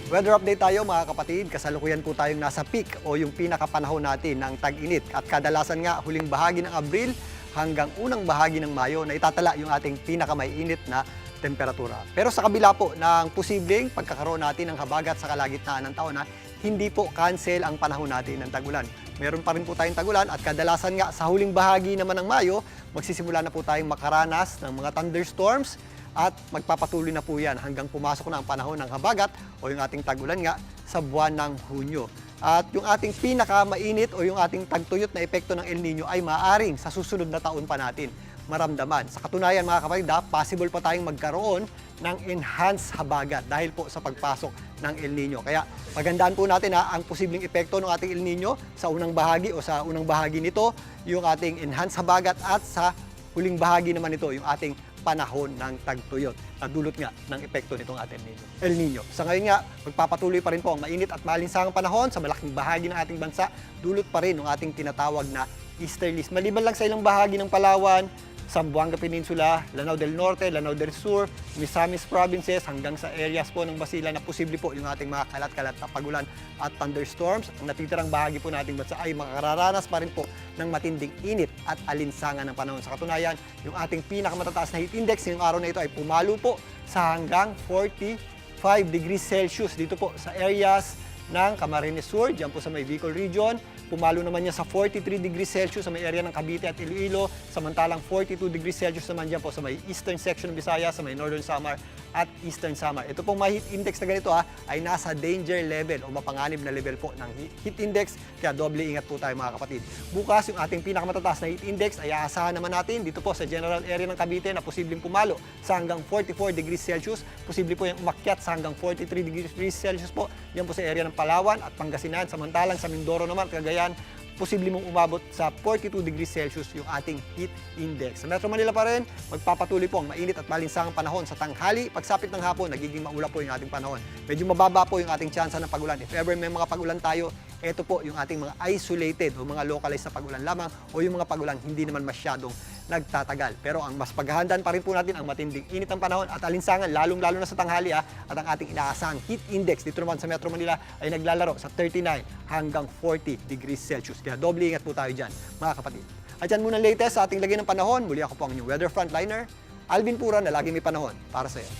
Speaker 23: Weather update tayo mga kapatid. Kasalukuyan po tayong nasa peak o yung pinakapanahon natin ng tag-init. At kadalasan nga huling bahagi ng Abril hanggang unang bahagi ng Mayo na itatala yung ating pinakamaiinit na temperatura. Pero sa kabila po ng posibleng pagkakaroon natin ng habagat sa kalagitnaan ng taon, hindi po cancel ang panahon natin ng tag-ulan. Meron pa rin po tayong tag-ulan at kadalasan nga sa huling bahagi naman ng Mayo, magsisimula na po tayong makaranas ng mga thunderstorms at magpapatuloy na po yan hanggang pumasok na ang panahon ng habagat o yung ating tag-ulan nga sa buwan ng Hunyo. At yung ating pinakamainit o yung ating tagtuyot na epekto ng El Nino ay maaring sa susunod na taon pa natin maramdaman. Sa katunayan mga kapatid, possible pa tayong magkaroon ng enhanced habagat dahil po sa pagpasok ng El Nino. Kaya pagandaan po natin ang posibleng epekto ng ating El Nino sa unang bahagi o sa unang bahagi nito, yung ating enhanced habagat at sa huling bahagi naman ito, yung ating panahon ng tagtuyot na dulot nga ng epekto nitong ating El Nino. Sa ngayon nga, magpapatuloy pa rin po ang mainit at malinsangang panahon sa malaking bahagi ng ating bansa, dulot pa rin ng ating tinatawag na easterlies. Maliban lang sa ilang bahagi ng Palawan, Zamboanga Peninsula, Lanao del Norte, Lanao del Sur, Misamis Provinces hanggang sa areas po ng Basilan na posible po yung ating mga kalat-kalat na pagulan at thunderstorms. Ang natitirang bahagi po nating bansa ay makararanas pa rin po ng matinding init at alinsangan ng panahon. Sa katunayan, yung ating pinakamatataas na heat index ngayong araw na ito ay pumalo po sa hanggang 45 degrees Celsius dito po sa areas ng Camarines Sur, dyan po sa may Bicol region. Pumalo naman niya sa 43 degrees Celsius sa may area ng Cavite at Iloilo, samantalang 42 degrees Celsius naman dyan po sa may eastern section ng Visayas, sa may northern Samar at Eastern Samar. Ito pong mga heat index na ganito ay nasa danger level o mapanganib na level po ng heat index, kaya doble ingat po tayo mga kapatid. Bukas yung ating pinakamatatas na heat index ay aasahan naman natin dito po sa general area ng Cavite na posibleng pumalo sa hanggang 44 degrees Celsius. Posible po yung umakyat sa hanggang 43 degrees Celsius po. Yan po sa area ng Palawan at Pangasinan. Samantalang sa Mindoro naman, Cagayan, posible mong umabot sa 42 degrees Celsius yung ating heat index. Sa Metro Manila pa rin, magpapatuloy po ang mainit at malinsangang panahon sa tanghali. Pagsapit ng hapon, nagiging maulap po yung ating panahon. Medyo mababa po yung ating tsansa ng pagulan. If ever may mga pagulan tayo, ito po yung ating mga isolated o mga localized na pagulan lamang o yung mga pagulan hindi naman masyadong nagtatagal. Pero ang mas paghahandaan pa rin po natin ang matinding init ng panahon at alinsangan, lalong-lalo na sa tanghali at ang ating inaasahang heat index dito naman sa Metro Manila ay naglalaro sa 39 hanggang 40 degrees Celsius. Kaya doble ingat po tayo dyan, mga kapatid. At yan muna latest sa ating lagay ng panahon. Muli ako po ang inyong weather frontliner, Alvin Pura, na laging may panahon para sa iyo.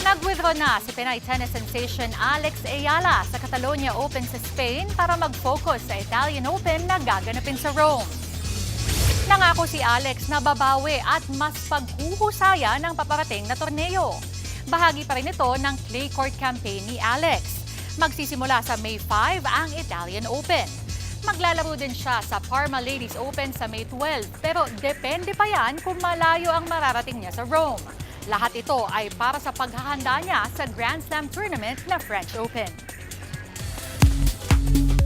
Speaker 1: Nag-withdraw na si Pinay tennis sensation Alex Ayala sa Catalonia Open sa Spain para mag-focus sa Italian Open na gaganapin sa Rome. Nangako si Alex na babawi at mas paghuhusaya ng paparating na torneo. Bahagi pa rin ito ng clay court campaign ni Alex. Magsisimula sa May 5 ang Italian Open. Maglalaro din siya sa Parma Ladies Open sa May 12 pero depende pa yan kung malayo ang mararating niya sa Rome. Lahat ito ay para sa paghahanda niya sa Grand Slam tournament na French Open.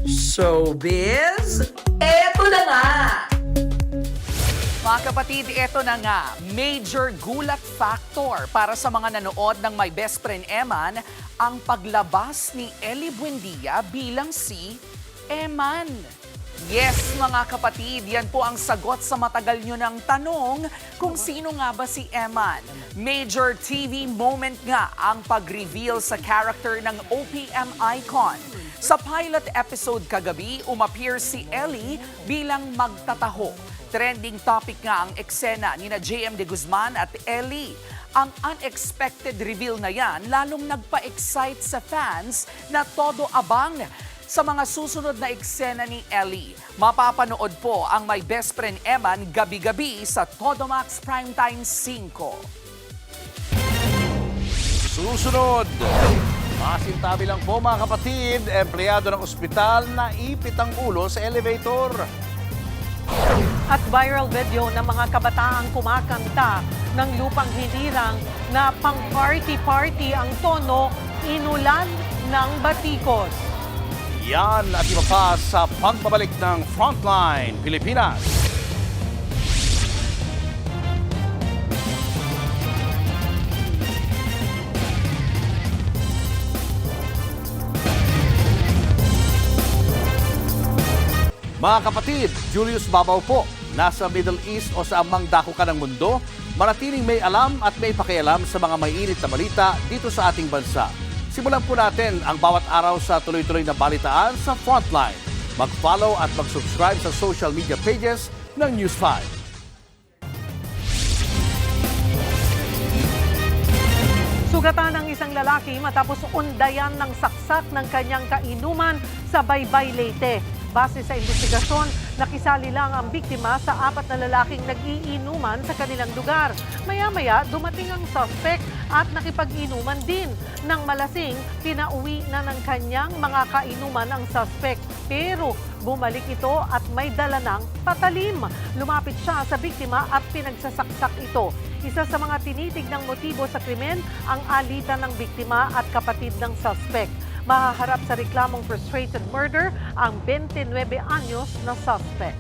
Speaker 6: Showbiz, eto na nga!
Speaker 8: Mga kapatid, eto na nga, major gulat factor para sa mga nanood ng My Best Friend Eman ang paglabas ni Ellie Buendia bilang si Eman. Yes, mga kapatid, yan po ang sagot sa matagal nyo ng tanong kung sino nga ba si Eman. Major TV moment nga ang pag-reveal sa character ng OPM icon. Sa pilot episode kagabi, umappear si Ellie bilang magtataho. Trending topic nga ang eksena ni na JM De Guzman at Ellie. Ang unexpected reveal na yan lalong nagpa-excite sa fans na todo abang sa mga susunod na eksena ni Ellie. Mapapanood po ang My Best Friend Eman gabi-gabi sa Todomax Primetime 5.
Speaker 5: Susunod, masintabi lang po mga kapatid, empleyado ng ospital na ipit ang ulo sa elevator.
Speaker 4: At viral video ng mga kabataang kumakanta ng lupang hinirang na pang-party-party ang tono, inulan ng batikos.
Speaker 5: Yan at iba pa sa pagbabalik ng Frontline Pilipinas. Mga kapatid, Julius Babaw po, nasa Middle East o sa amang dako ka ng mundo, manatiling may alam at may pakialam sa mga mainit na balita dito sa ating bansa. Simulan po natin ang bawat araw sa tuloy-tuloy na balitaan sa Frontline. Mag-follow at mag-subscribe sa social media pages ng News 5.
Speaker 4: Sugatan ng isang lalaki matapos undayan ng saksak ng kanyang kainuman sa Baybay, Leyte. Base sa investigasyon, nakisali lang ang biktima sa 4 na lalaking nag-iinuman sa kanilang lugar. Maya-maya, dumating ang suspect at nakipag-inuman din. Nang malasing, pinauwi na ng kanyang mga kainuman ang suspect. Pero bumalik ito at may dala ng patalim. Lumapit siya sa biktima at pinagsasaksak ito. Isa sa mga tinitignang motibo sa krimen, ang alitan ng biktima at kapatid ng suspect. Mahaharap sa reklamong frustrated murder ang 29 anyos na suspect.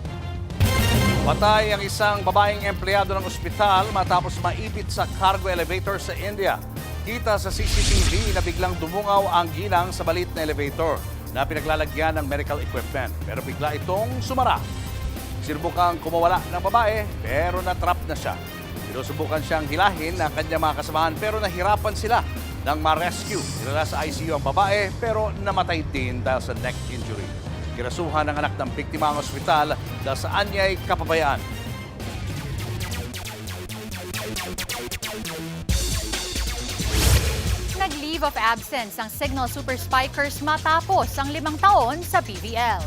Speaker 5: Patay ang isang babaeng empleyado ng ospital matapos maipit sa cargo elevator sa India. Kita sa CCTV na biglang dumungaw ang ginang sa balit na elevator na pinaglalagyan ng medical equipment. Pero bigla itong sumara. Sinubukang kumawala ng babae pero natrap na siya. Sinusubukan siyang hilahin ng kanyang mga kasamahan pero nahirapan sila nang ma-rescue. Dinala sa ICU ang babae pero namatay din dahil sa neck injury. Kinasuhan ng anak ng biktima ang ospital dahil sa anyay kapabayaan.
Speaker 1: Nag-leave of absence ang Signal Super Spikers matapos ang 5 taon sa PBL.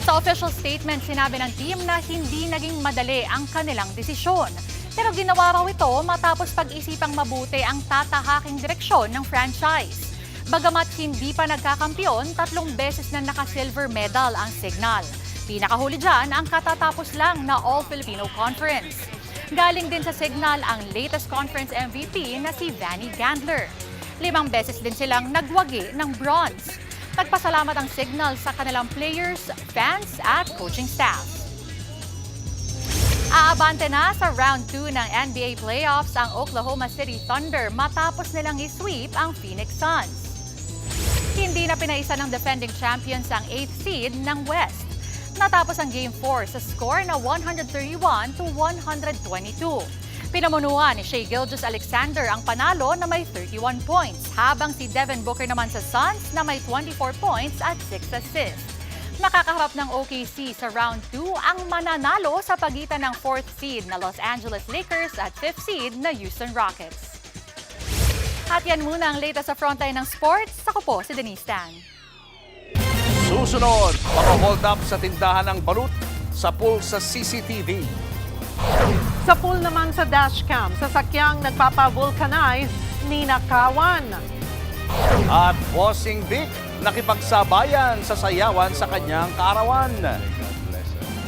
Speaker 1: Sa official statement, sinabi ng team na hindi naging madali ang kanilang desisyon. Pero ginawa raw ito matapos pag-isipang mabuti ang tatahaking direksyon ng franchise. Bagamat hindi pa nagkakampiyon, 3 beses na naka-silver medal ang Signal. Pinakahuli dyan ang katatapos lang na All-Filipino Conference. Galing din sa Signal ang latest conference MVP na si Vanny Gandler. 5 beses din silang nagwagi ng bronze. Nagpasalamat ang Signal sa kanilang players, fans at coaching staff. Aabante na sa round 2 ng NBA playoffs ang Oklahoma City Thunder matapos nilang i-sweep ang Phoenix Suns. Hindi na pinaisa ng defending champions ang 8th seed ng West. Natapos ang Game 4 sa score na 131-122. Pinamunuan ni Shai Gilgeous-Alexander ang panalo na may 31 points, habang si Devin Booker naman sa Suns na may 24 points at 6 assists. Makakaharap ng OKC sa round 2 ang mananalo sa pagitan ng 4th seed na Los Angeles Lakers at 5th seed na Houston Rockets. At yan muna ang latest sa frontline ng sports. Ako po si Denise Tan.
Speaker 5: Susunod, pag-hold up sa tindahan ng balut sa pool sa CCTV.
Speaker 4: Sa pool naman sa dashcam, sasakyang nagpapa-vulcanize, ninakawan.
Speaker 5: At Bossing Vic, nakipagsabayan sa sayawan sa kanyang kaarawan.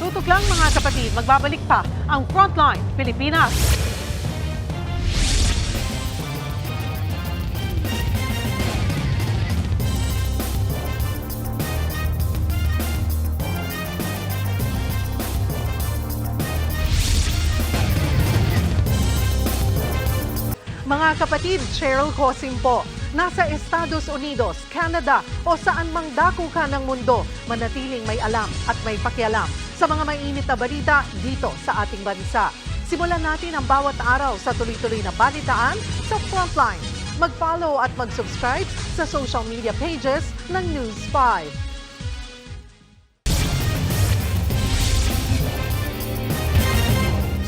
Speaker 4: Tutok lang mga kapatid, magbabalik pa ang Frontline Pilipinas. Mga kapatid, Cheryl Cosim po. Nasa Estados Unidos, Canada o saan mang dako ka ng mundo, manatiling may alam at may pakialam sa mga mainit na balita dito sa ating bansa. Simulan natin ang bawat araw sa tuloy-tuloy na balitaan sa Frontline. Mag-follow at mag-subscribe sa social media pages ng News 5.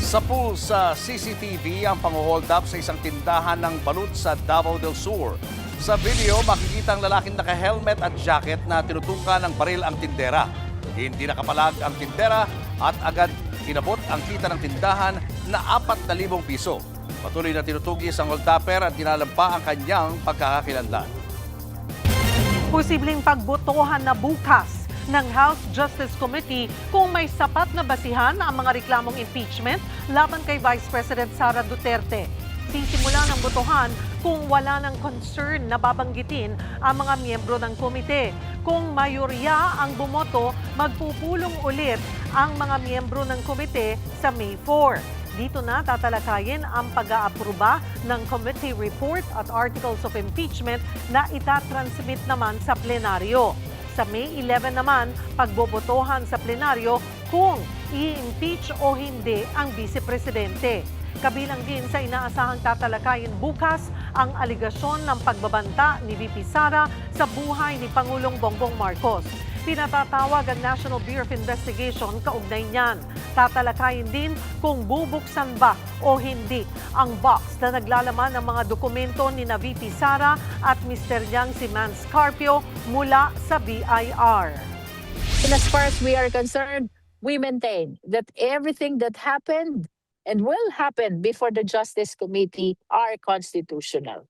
Speaker 5: Sa pool sa CCTV ang pang-hold up sa isang tindahan ng balut sa Davao del Sur. Sa video, makikita ang lalaking naka-helmet at jacket na tinutukan ng baril ang tindera. Hindi nakapalag ang tindera at agad inabot ang kita ng tindahan na 4,000 piso. Patuloy na tinutugis ang hold-upper at dinalampa ang kanyang pagkakakilanlan.
Speaker 4: Posibleng pagbotohan na bukas ng House Justice Committee kung may sapat na basihan ang mga reklamong impeachment laban kay Vice President Sara Duterte. Sisimula ng botohan kung wala ng concern na babanggitin ang mga miyembro ng komite. Kung mayorya ang bumoto, magpupulong ulit ang mga miyembro ng komite sa May 4. Dito na tatalakayin ang pag-aapruba ng committee report at articles of impeachment na itatransmit naman sa plenaryo. Sa May 11 naman, pagbobotohan sa plenaryo kung i-impeach o hindi ang vice-presidente. Kabilang din sa inaasahang tatalakayin bukas ang aligasyon ng pagbabanta ni VP Sara sa buhay ni Pangulong Bongbong Marcos. Pinatatawag ang National Bureau of Investigation kaugnay niyan. Tatalakayin din kung bubuksan ba o hindi ang box na naglalaman ng mga dokumento ni na VP Sara at Mr. Yang si Man Scarpio mula sa BIR.
Speaker 2: And as far as we are concerned, we maintain that everything that happened and will happen before the Justice Committee are constitutional.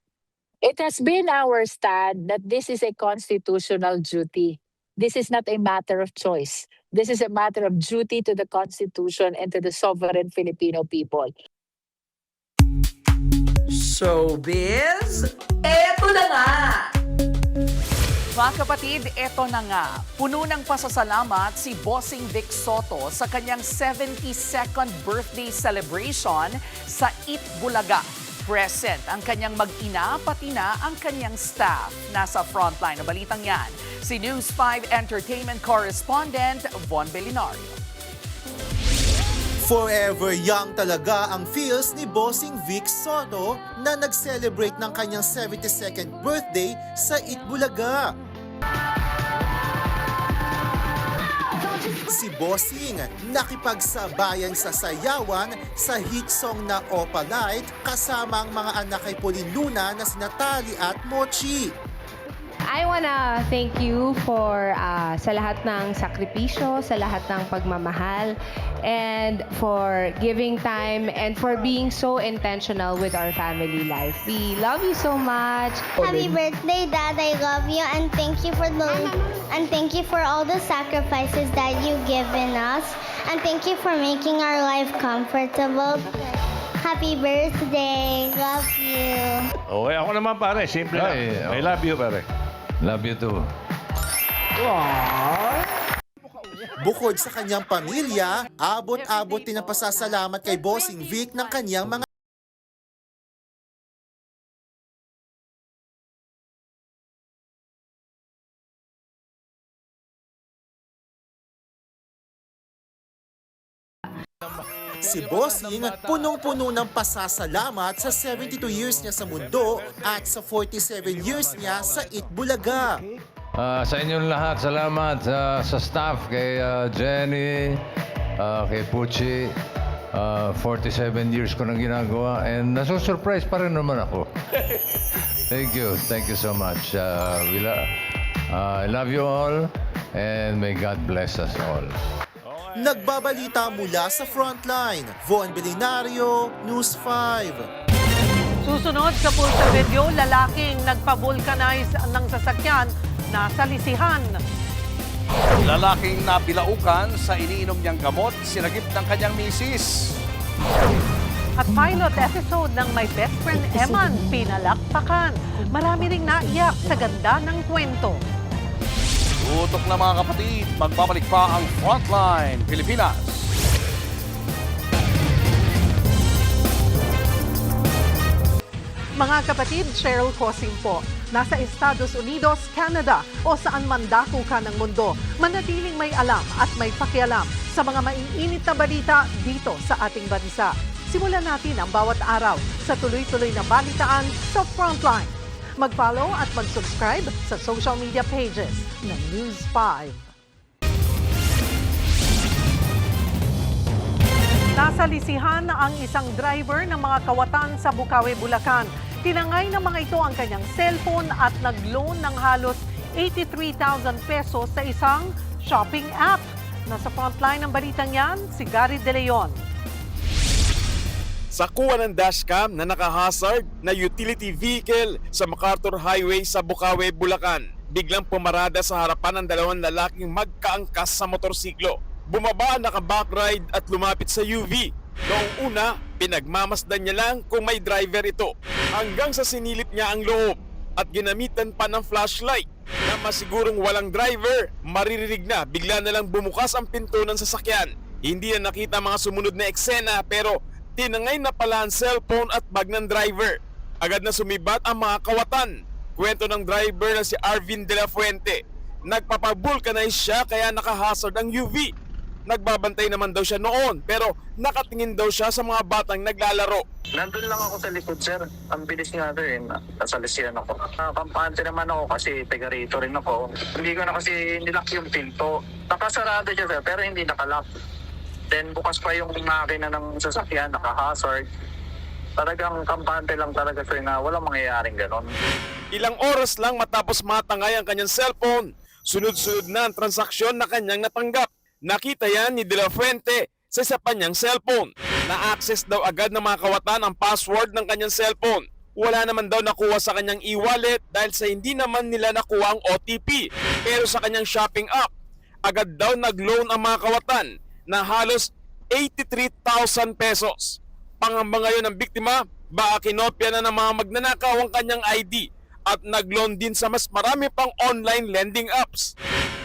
Speaker 2: It has been our stand that this is a constitutional duty. This is not a matter of choice. This is a matter of duty to the Constitution and to the sovereign Filipino people.
Speaker 6: Showbiz, eto na nga!
Speaker 8: Mga kapatid, eto na nga. Puno ng pasasalamat si Bossing Vic Soto sa kanyang 72nd birthday celebration sa Itbulaga. Present ang kanyang mag-ina, pati na ang kanyang staff. Nasa frontline na balitang yan, si News 5 Entertainment Correspondent Von Belinario.
Speaker 7: Forever young talaga ang feels ni Bossing Vic Soto na nag-celebrate ng kanyang 72nd birthday sa Itbulaga. Si Bossing nakipagsabayan sa sayawan sa hit song na Opalite kasama ang mga anak kay Pauline Luna na sina Tali at Mochi.
Speaker 10: I wanna thank you for sa lahat ng sakripisyo, sa lahat ng pagmamahal, and for giving time and for being so intentional with our family life. We love you so much.
Speaker 3: Happy birthday, Dad! I love you and thank you for all the sacrifices that you've given us, and thank you for making our life comfortable. Happy birthday! Love you!
Speaker 9: Oh, ako naman pare, simple lang. I love you pare. Love you too.
Speaker 7: Bukod sa kanyang pamilya, abot-abot din ang pasasalamat kay Bossing Vic ng kanyang mga Si Bossing, punong-puno ng pasasalamat sa 72 years niya sa mundo at sa 47 years niya sa Itbulaga.
Speaker 9: Sa inyong lahat, salamat sa staff, kay Jenny, kay Pucci. 47 years ko nang ginagawa and nasusurprise pa rin naman ako. Thank you so much. I love you all and may God bless us all.
Speaker 7: Nagbabalita mula sa Frontline, Von Belinario, News 5.
Speaker 4: Susunod sa pulsa video, lalaking nagpa-vulcanize ng sasakyan nasa lisihan.
Speaker 5: Lalaking nabilaukan sa iniinom niyang gamot, sinagip ng kanyang misis.
Speaker 4: At pilot episode ng My Best Friend Eman, pinalakpakan. Marami ring naiyak sa ganda ng kwento.
Speaker 5: Tutok na mga kapatid, magbabalik pa ang Frontline Pilipinas.
Speaker 4: Mga kapatid, Cheryl Cosing po. Nasa Estados Unidos, Canada o saan man dako ka ng mundo, manatiling may alam at may pakialam sa mga maiinit na balita dito sa ating bansa. Simulan natin ang bawat araw sa tuloy-tuloy na balitaan sa Frontline. Mag-follow at mag-subscribe sa social media pages ng News 5. Nasa lisihan ang isang driver ng mga kawatan sa Bukawi, Bulacan. Tinangay ng mga ito ang kanyang cellphone at nag-loan ng halos 83,000 pesos sa isang shopping app. Nasa frontline ng balitang yan, si Gary De Leon.
Speaker 22: Sakuha ng dashcam na naka-hazard na utility vehicle sa MacArthur Highway sa Bukawi, Bulacan. Biglang pumarada sa harapan ng dalawang lalaking magkaangkas sa motorsiklo. Bumaba, naka-backride at lumapit sa UV. Noong una, pinagmamasdan niya lang kung may driver ito. Hanggang sa sinilip niya ang loob at ginamitan pa ng flashlight. Na masigurong walang driver, maririnig na bigla na lang bumukas ang pinto ng sasakyan. Hindi na nakita mga sumunod na eksena pero tinangay na pala ang cellphone at bag ng driver. Agad na sumibat ang mga kawatan. Kwento ng driver na si Arvin De La Fuente. Nagpapabulkanize siya kaya naka-hazard ang UV. Nagbabantay naman daw siya noon pero nakatingin daw siya sa mga batang naglalaro.
Speaker 24: Nandun lang ako sa likod, sir. Ang bilis nga rin. Nasa lisiyan ako. Kampante naman ako kasi taga rito rin ako. Hindi ko na kasi nilock yung pinto. Nakasarado siya, sir, pero hindi nakalock. Then bukas pa yung makina ng sasakyan, naka-hazard. Talagang kampante lang talaga, sir, na walang mangyayaring ganon.
Speaker 22: Ilang oras lang matapos matangay ang kanyang cellphone, sunod-sunod na ang transaksyon na kanyang natanggap. Nakita yan ni De La Fuente sa isa pa niyang cellphone. Na-access daw agad ng mga kawatan ang password ng kanyang cellphone. Wala naman daw nakuha sa kanyang e-wallet dahil sa hindi naman nila nakuha ang OTP. Pero sa kanyang shopping app, agad daw nag-loan ang mga kawatan na halos 83,000 pesos. Pangamba ngayon ng biktima, baka kinopya na ng mga magnanakaw ang kanyang ID at nag-loan din sa mas marami pang online lending apps.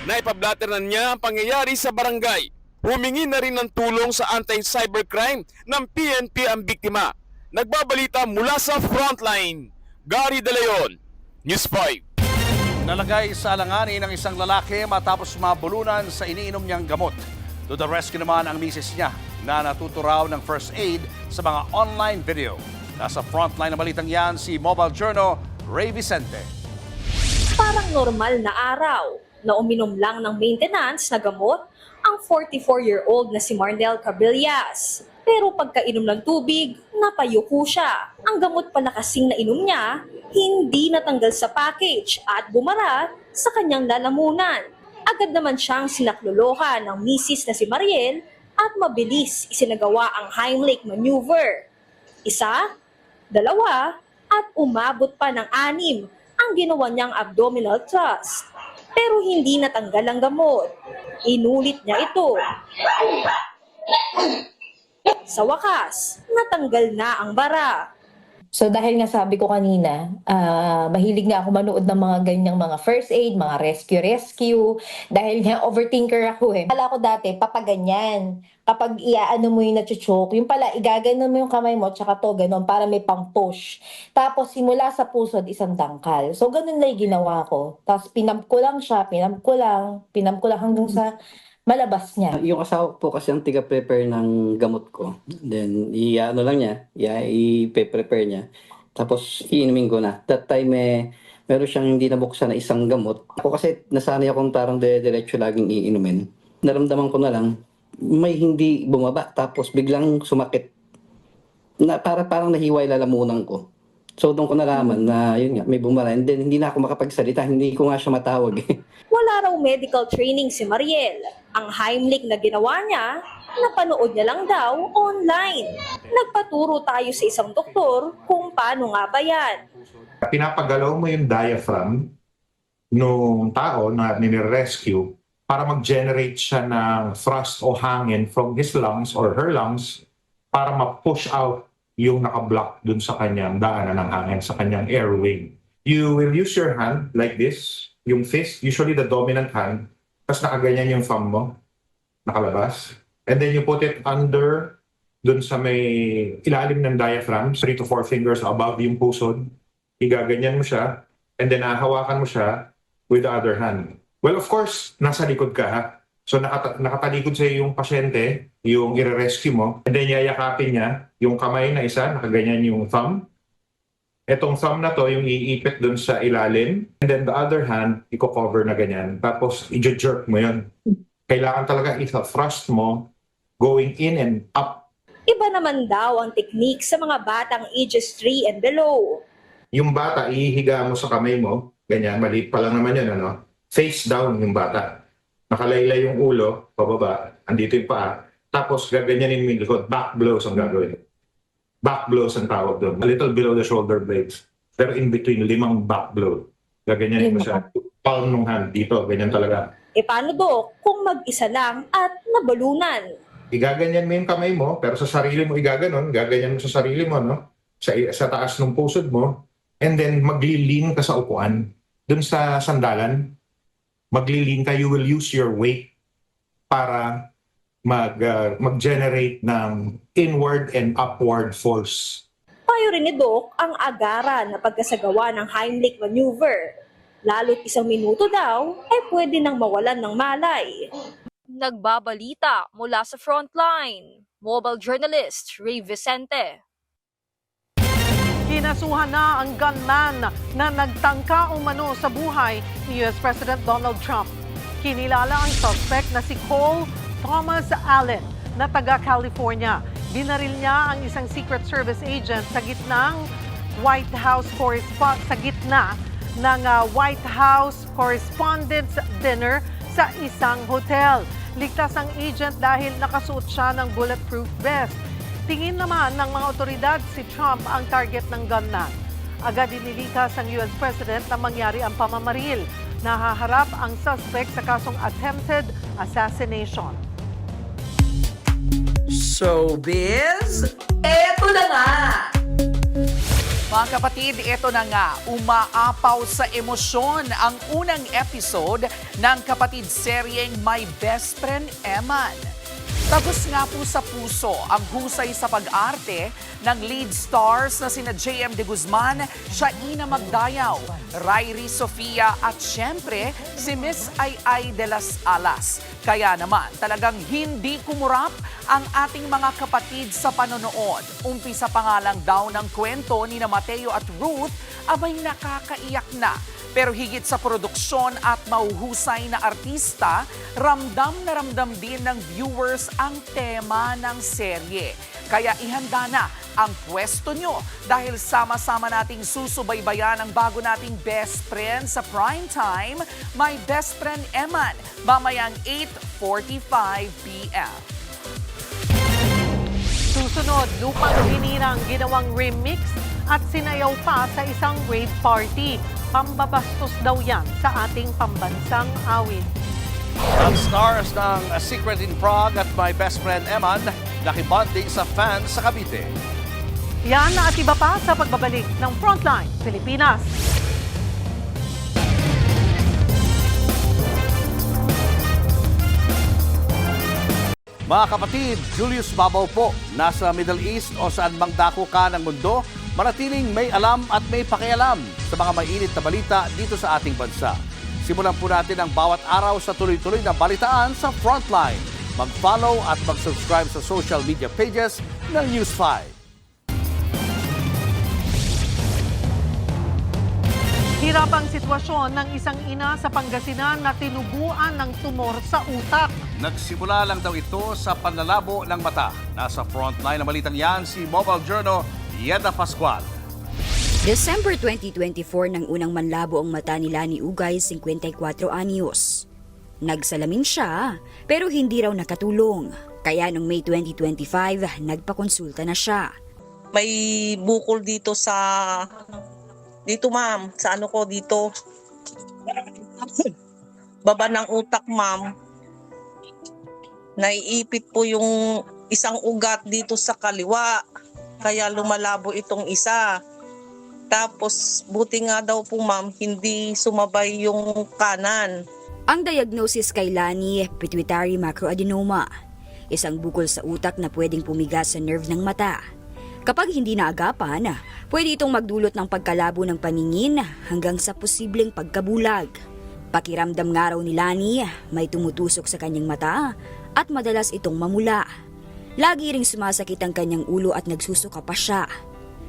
Speaker 22: Naipablatter na niya ang pangyayari sa barangay. Humingi na rin ng tulong sa anti-cybercrime ng PNP ang biktima. Nagbabalita mula sa Frontline, Gary De Leon, News 5.
Speaker 5: Nalagay sa alanganin ng isang lalaki matapos mabulunan sa iniinom niyang gamot. To the rescue naman ang misis niya na natuturaw ng first aid sa mga online video. Nasa Frontline ng balitang yan si Mobile Journal Ray Vicente.
Speaker 25: Parang normal na araw na uminom lang ng maintenance na gamot ang 44-year-old na si Marnel Cabillas. Pero pagkainom ng tubig, napayuko siya. Ang gamot pala kasing nainom niya, hindi natanggal sa package at bumara sa kanyang lalamunan. Agad naman siyang sinakloloka ng misis na si Mariel at mabilis isinagawa ang Heimlich maneuver. 1, 2, at umabot pa ng 6 ang ginawa niyang abdominal thrust. Pero hindi natanggal ang gamot. Inulit niya ito. Sa wakas, natanggal na ang bara.
Speaker 11: So dahil nga sabi ko kanina, mahilig nga ako manood ng mga ganyang mga first aid, mga rescue. Dahil nga overthinker ako eh. Kala ko dati, papaganyan. Kapag iaano mo yung nachuchok, yung pala, igaganon mo yung kamay mo, tsaka to, ganon, para may pang-push. Tapos simula sa pusod, isang dangkal. So ganun na yung ginawa ko. Tapos pinamp ko lang siya, pinamp ko lang hanggang sa malabas niya.
Speaker 12: Yung asawa po kasi ang tiga-prepare ng gamot ko. Then, i-ano lang niya, i-prepare niya. Tapos, iinumin ko na. That time, meron siyang hindi nabuksan na isang gamot. Ako kasi, nasanay akong tarang diretso laging iinumin. Naramdaman ko na lang, may hindi bumaba. Tapos, biglang sumakit. Na, parang nahiway lalamunan ko. So, doon ko nalaman na, yun nga, may bumara. And then, hindi na ako makapagsalita. Hindi ko nga siya matawag.
Speaker 25: Wala raw medical training si Mariel. Ang Heimlich na ginawa niya, napanood niya lang daw online. Nagpaturo tayo sa isang doktor kung paano nga ba yan.
Speaker 13: Pinapagalaw mo yung diaphragm nung tao na nire-rescue para mag-generate siya ng thrust o hangin from his lungs or her lungs para ma-push out yung naka-block dun sa kanyang daanan ng hangin, sa kanyang airway. You will use your hand like this, yung fist, usually the dominant hand, tapos nakaganyan yung thumb mo, nakalabas. And then you put it under, dun sa may ilalim ng diaphragm, 3 to 4 fingers above yung pusod. Igaganyan mo siya, and then hahawakan mo siya with the other hand. Well, of course, nasa likod ka ha. So nakatalikod sa'yo yung pasyente, yung i-rescue mo, and then yayakapin niya yung kamay na isa, nakaganyan yung thumb. Etong thumb na to, yung iipit dun sa ilalim, and then the other hand, i-cover na ganyan. Tapos i-jerk mo yun. Kailangan talaga i-thrust mo going in and up.
Speaker 25: Iba naman daw ang technique sa mga batang ages 3 and below.
Speaker 13: Yung bata, ihiga mo sa kamay mo, ganyan, maliit pa lang naman yun, ano? Face down yung bata. Nakalaylay yung ulo, pababa, andito yung paa. Tapos gaganyanin mo yung likod, back blows ang gagawin. Back blows ang tawag doon. A little below the shoulder blades. Pero in between, 5 back blow. Gaganyanin mo siya. Palm ng hand dito, ganyan talaga.
Speaker 25: E paano do kung mag-isa lang at nabalunan?
Speaker 13: Igaganyan mo yung kamay mo, pero sa sarili mo igaganon, gaganyan mo sa sarili mo, no? Sa taas ng pusod mo, and then maglilin ka sa upuan. Doon sa sandalan, maglilin ka, you will use your weight para mag-generate ng inward and upward force.
Speaker 25: Payo rin ni Doc ang agaran na pagkasagawa ng Heimlich maneuver. Lalo't 1 minuto daw ay pwede nang mawalan ng malay. Nagbabalita mula sa frontline, mobile journalist Ray Vicente.
Speaker 4: Kinasuhan na ang gunman na nagtangka umano sa buhay ni US President Donald Trump. Kinilala ang suspect na si Cole Thomas Allen na taga California. Binaril niya ang isang Secret Service agent sa gitna ng White House Correspondents' Dinner sa isang hotel. Ligtas ang agent dahil nakasuot siya ng bulletproof vest. Tingin naman ng mga otoridad si Trump ang target ng gunman. Agad inilikas ang US President na mangyari ang pamamaril. Nahaharap ang suspect sa kasong attempted assassination.
Speaker 6: Showbiz, eto na nga!
Speaker 8: Mga kapatid, ito na nga, umaapaw sa emosyon ang unang episode ng kapatid seryeng My Best Friend Eman. Tagos nga po sa puso ang husay sa pag-arte ng lead stars na sina J.M. De Guzman, Shaina Magdayaw, Rairi Sofia at syempre si Miss Ay de las Alas. Kaya naman talagang hindi kumurap ang ating mga kapatid sa panonood. Umpisa pa nga lang daw ng kwento ni na Mateo at Ruth, abay nakakaiyak na. Pero higit sa produksyon at mauhusay na artista, ramdam na ramdam din ng viewers ang tema ng serye. Kaya ihanda na ang pwesto nyo dahil sama-sama nating susubaybayan ang bago nating best friend sa primetime, My Best Friend Eman, mamayang 8:45 p.m.
Speaker 4: Susunod, Lupang Hinirang ginawang remix at sinayaw pa sa isang rave party. Pambabastos daw yan sa ating pambansang awit.
Speaker 5: Ang stars ng A Secret in Prague at My Best Friend Eman nakibonding sa fans sa Cavite.
Speaker 4: Yan at iba pa sa pagbabalik ng Frontline Pilipinas.
Speaker 5: Mga kapatid, Julius Babaw po, nasa Middle East o saan mang dako ka ng mundo, manatiling may alam at may pakialam sa mga mainit na balita dito sa ating bansa. Simulan po natin ang bawat araw sa tuloy-tuloy na balitaan sa Frontline. Mag-follow at mag-subscribe sa social media pages ng News 5.
Speaker 4: Hirap ang sitwasyon ng isang ina sa Pangasinan na tinubuan ng tumor sa utak.
Speaker 5: Nagsimula lang daw ito sa panlalabo ng mata. Nasa frontline ng balitang yan si Mobile Journal Yeda Pascual.
Speaker 14: December 2024 nang unang manlabo ang mata ni Lani Ugay, 54 anyos. Nagsalamin siya pero hindi raw nakatulong. Kaya noong May 2025, nagpakonsulta na siya.
Speaker 15: May bukol dito ma'am, sa ano ko dito. Baba ng utak ma'am. Naiipit po yung isang ugat dito sa kaliwa. Kaya lumalabo itong isa. Tapos buti nga daw po ma'am, hindi sumabay yung kanan.
Speaker 14: Ang diagnosis kay Lani, pituitary macroadenoma. Isang bukol sa utak na pwedeng pumigas sa nerve ng mata. Kapag hindi naagapan, pwede itong magdulot ng pagkalabo ng paningin hanggang sa posibleng pagkabulag. Pakiramdam nga raw ni Lani, may tumutusok sa kanyang mata at madalas itong mamula. Lagi ring sumasakit ang kanyang ulo at nagsusuka pa siya.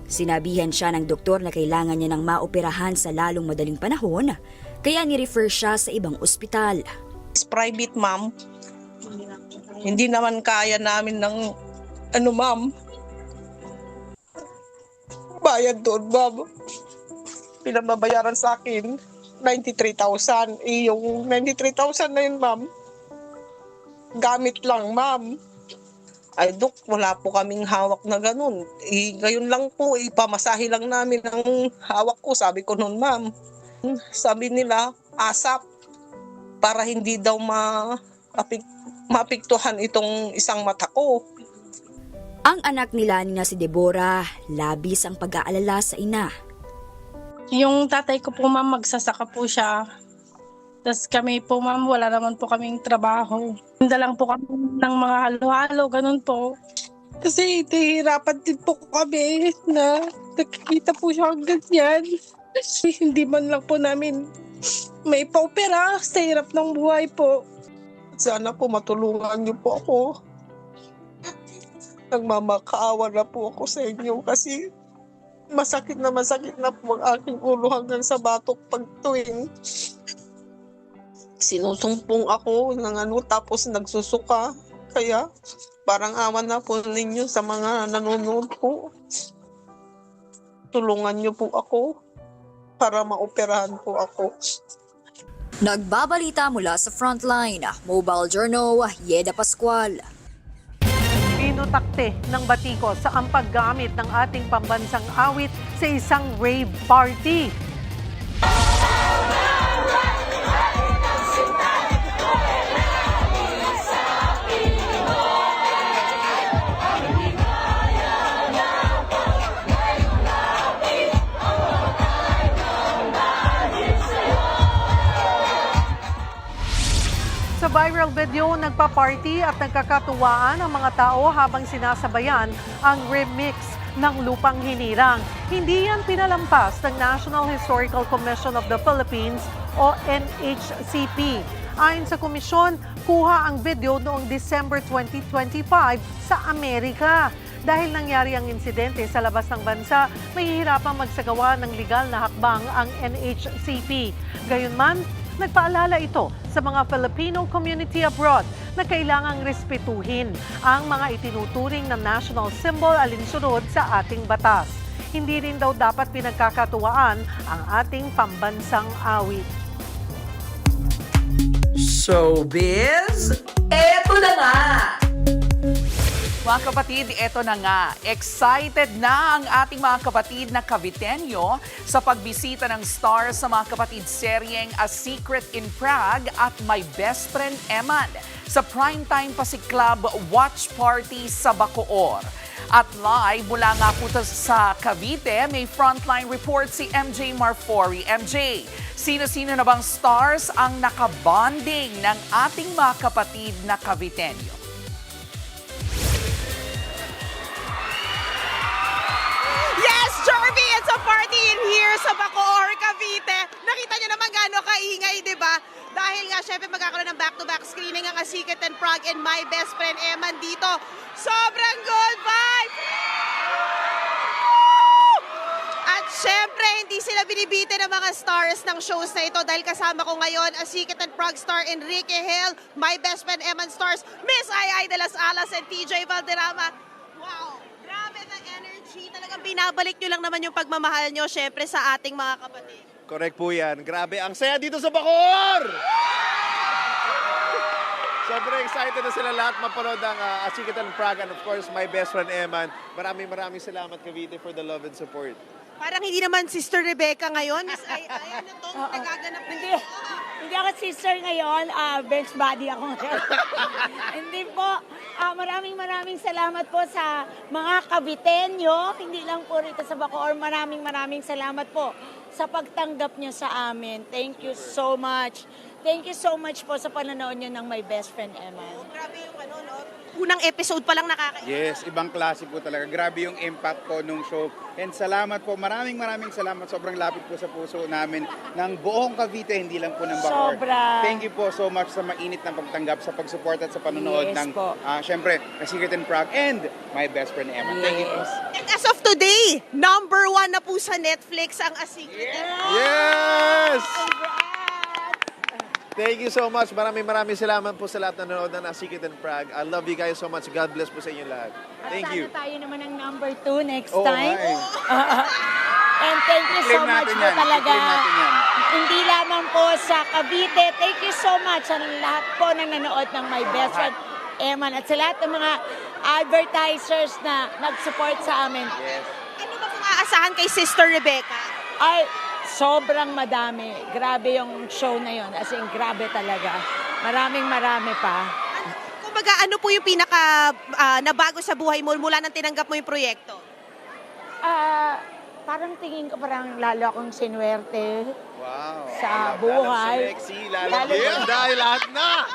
Speaker 14: Sinabihan siya ng doktor na kailangan niya ng maoperahan sa lalong madaling panahon, kaya ni-refer siya sa ibang ospital.
Speaker 15: It's private ma'am. Hindi naman kaya namin ng ma'am. Bayad doon, ma'am. Pinababayaran sa akin, 93,000. Yung 93,000 na yun, ma'am. Gamit lang, ma'am. Ay, Dok, wala po kaming hawak na ganun. Ngayon lang po, ipamasahe lang namin ang hawak ko. Sabi ko noon, ma'am. Sabi nila, ASAP. Para hindi daw mapiktuhan itong isang mata ko.
Speaker 14: Ang anak ni Lani na si Deborah, labis ang pag-aalala sa ina.
Speaker 17: Yung tatay ko po ma'am, magsasaka po siya. Tapos kami po ma'am, wala naman po kaming trabaho. Hindi lang po kami ng mga halo-halo, ganun po. Kasi nahihirapan din po kami na nakikita po siya hanggang yan. Hindi man lang po namin may paopera sa hirap ng buhay po. Sana po matulungan niyo po ako. Nagmamakaawa na po ako sa inyo kasi masakit na po ang aking ulo hanggang sa batok pag tuwing sinusumpong ako ng tapos nagsusuka. Kaya parang awan na po ninyo sa mga nanonood po. Tulungan niyo po ako para maoperahan po ako.
Speaker 14: Nagbabalita mula sa Frontline, Mobile Journal Yeda Pascual.
Speaker 4: Pinutakte ng batikos sa ang paggamit ng ating pambansang awit sa isang rave party. Sa viral video, nagpa-party at nagkakatuwaan ang mga tao habang sinasabayan ang remix ng Lupang Hinirang. Hindi yan pinalampas ng National Historical Commission of the Philippines o NHCP. Ayon sa komisyon, kuha ang video noong December 2025 sa Amerika. Dahil nangyari ang insidente sa labas ng bansa, mahihirapang magsagawa ng legal na hakbang ang NHCP. Gayunman, nagpaalala ito sa mga Filipino community abroad na kailangang respetuhin ang mga itinuturing na national symbol alinsunod sa ating batas. Hindi rin daw dapat pinagkakatuwaan ang ating pambansang awit.
Speaker 6: Showbiz, eto na nga!
Speaker 8: Mga kapatid, eto na nga. Excited na ang ating mga kapatid na Caviteño sa pagbisita ng stars sa mga kapatid seryeng A Secret in Prague at My Best Friend Eman sa Primetime Pasikklab Watch Party sa Bacoor. At live mula nga po sa Cavite, may frontline report si MJ Marfori. MJ, sino-sino na bang stars ang nakabonding ng ating mga kapatid na Caviteño?
Speaker 16: Yes, Jervy, it's a party in here sa Bacoor, Cavite. Nakita niyo naman gaano kaingay, di ba? Dahil nga, syempre magkakaroon ng back-to-back screening ang A Secret in Prague and My Best Friend Eman dito. Sobrang good vibes! At syempre, hindi sila binibitin ng mga stars ng shows na ito dahil kasama ko ngayon A Secret in Prague star Enrique Hill, My Best Friend Eman stars Miss Ai de las Alas and TJ Valderrama. Wow! Grabe na energy. Talagang binabalik nyo lang naman yung pagmamahal nyo, syempre, sa ating mga kapatid.
Speaker 18: Correct po yan. Grabe, ang saya dito sa Bacoor! Sobrang excited na sila lahat mapanood ang A Secret in Prague and of course, My Best Friend Eman. Maraming salamat, Cavite, for the love and support.
Speaker 16: Parang hindi naman Sister Rebecca ngayon. Miss Ai na itong nagaganap na ito.
Speaker 19: Hindi ako sister ngayon, bench body ako ngayon. Hindi po, maraming salamat po sa mga Caviteño, hindi lang po rito sa Bacoor, maraming salamat po sa pagtanggap niyo sa amin. Thank you so much. Thank you so much po sa panonood niyo ng My Best Friend Eman.
Speaker 16: Grabe yung unang episode pa lang nakakaiyak.
Speaker 20: Yes, ibang klase po talaga. Grabe yung impact po nung show. And salamat po, maraming salamat. Sobrang lapit po sa puso namin ng buong Cavite, hindi lang po ng Bacoor.
Speaker 19: Sobra.
Speaker 20: Thank you po so much sa mainit na pagtanggap, sa pag-support at sa panonood
Speaker 19: Yes
Speaker 20: ng,
Speaker 19: po.
Speaker 20: syempre, A Secret in Prague and My Best Friend Eman. Thank you po.
Speaker 16: And as of today, #1 na po sa Netflix ang A Secret in Prague.
Speaker 18: Yes! Thank you so much. Maraming salamat po sa lahat na nanonood ng A Secret in Prague. I love you guys so much. God bless po sa inyo lahat. Thank you.
Speaker 19: Sana tayo naman ang #2 next
Speaker 18: Oo,
Speaker 19: time.
Speaker 18: ay.
Speaker 19: And thank you so
Speaker 20: I-claim
Speaker 19: much
Speaker 20: natin
Speaker 19: po
Speaker 20: yan.
Speaker 19: talaga.
Speaker 20: I-claim natin yan.
Speaker 19: Hindi lamang po sa Cavite. Thank you so much sa lahat po ng nanood ng My Best Friend Eman at sa lahat ng mga advertisers na nag-support sa amin.
Speaker 20: Yes.
Speaker 16: Ano ba kung aasahan kay Sister Rebecca?
Speaker 19: Ay, sobrang madami. Grabe yung show na yon. As in, grabe talaga. Maraming pa.
Speaker 16: Kumbaga, ano po yung pinaka nabago sa buhay mo mula nang tinanggap mo yung proyekto?
Speaker 19: Parang tingin ko parang lalo akong sinuwerte
Speaker 18: Wow.
Speaker 19: sa buhay.
Speaker 18: Sexy, lalagyan. Dahil lahat na.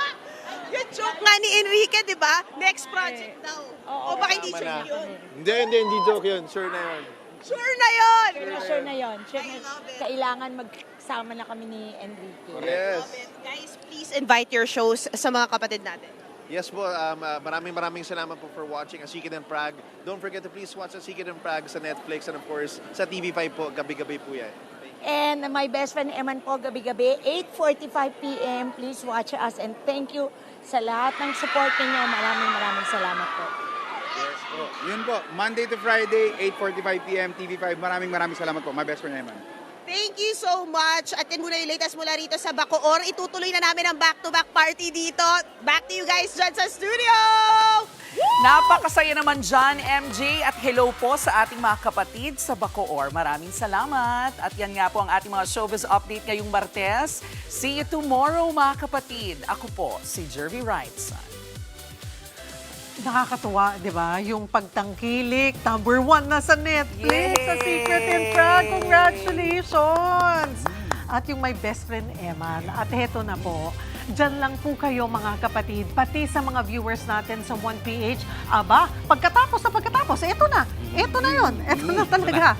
Speaker 16: Yung joke nga ni Enrique, di ba? Next project daw. O baka hindi siya yun?
Speaker 18: Hindi joke yun. Sure na yun.
Speaker 16: Sure na yun!
Speaker 19: Sure na yun. Kailangan magsama na kami ni Enrique.
Speaker 18: Yes.
Speaker 16: Guys, please invite your shows sa mga kapatid natin.
Speaker 18: Yes po, maraming salamat po for watching A Secret in Prague. Don't forget to please watch A Secret in Prague sa Netflix and of course sa TV5 po, gabi-gabi po yan.
Speaker 19: And My Best Friend Eman po, gabi-gabi, 8:45 p.m. Please watch us and thank you sa lahat ng support ninyo. Maraming salamat po.
Speaker 20: Yes po. Yun po, Monday to Friday, 8:45 p.m. TV5. Maraming salamat po. My Best Friend Eman.
Speaker 16: Thank you so much. At yan muna yung latest mula rito sa Bacoor. Itutuloy na namin ang back-to-back party dito. Back to you guys dyan sa studio!
Speaker 8: Napakasaya naman dyan, MJ. At hello po sa ating mga kapatid sa Bacoor. Maraming salamat. At yan nga po ang ating mga showbiz update ngayong Martes. See you tomorrow, mga kapatid. Ako po, si Jervy Wrightson.
Speaker 4: Nakakatuwa, di ba? Yung pagtangkilik, #1 na sa Netflix, sa Secret in Prague. Congratulations! At yung My Best Friend Eman. At heto na po, dyan lang po kayo mga kapatid, pati sa mga viewers natin sa 1PH. Aba, pagkatapos, eto na yun. Eto na talaga.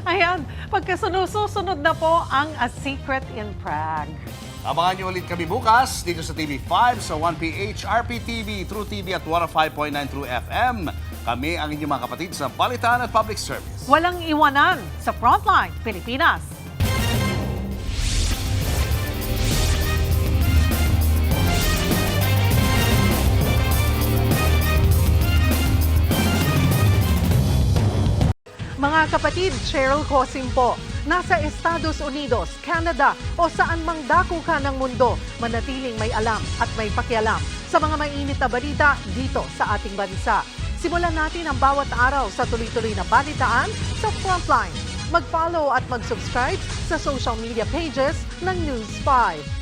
Speaker 4: Ayan, pagkasusunod na po ang A Secret in Prague.
Speaker 5: Abangan niyo ulit kami bukas dito sa TV5, sa 1PH, RPTV, True TV at 105.9 True FM. Kami ang inyong mga kapatid sa Balitaan at Public Service.
Speaker 4: Walang iwanan sa Frontline Pilipinas. Mga kapatid, Cheryl Cosim po. Nasa Estados Unidos, Canada o saan mang dako ka ng mundo, manatiling may alam at may pakialam sa mga mainit na balita dito sa ating bansa. Simulan natin ang bawat araw sa tuloy-tuloy na balitaan sa Frontline. Mag-follow at mag-subscribe sa social media pages ng News 5.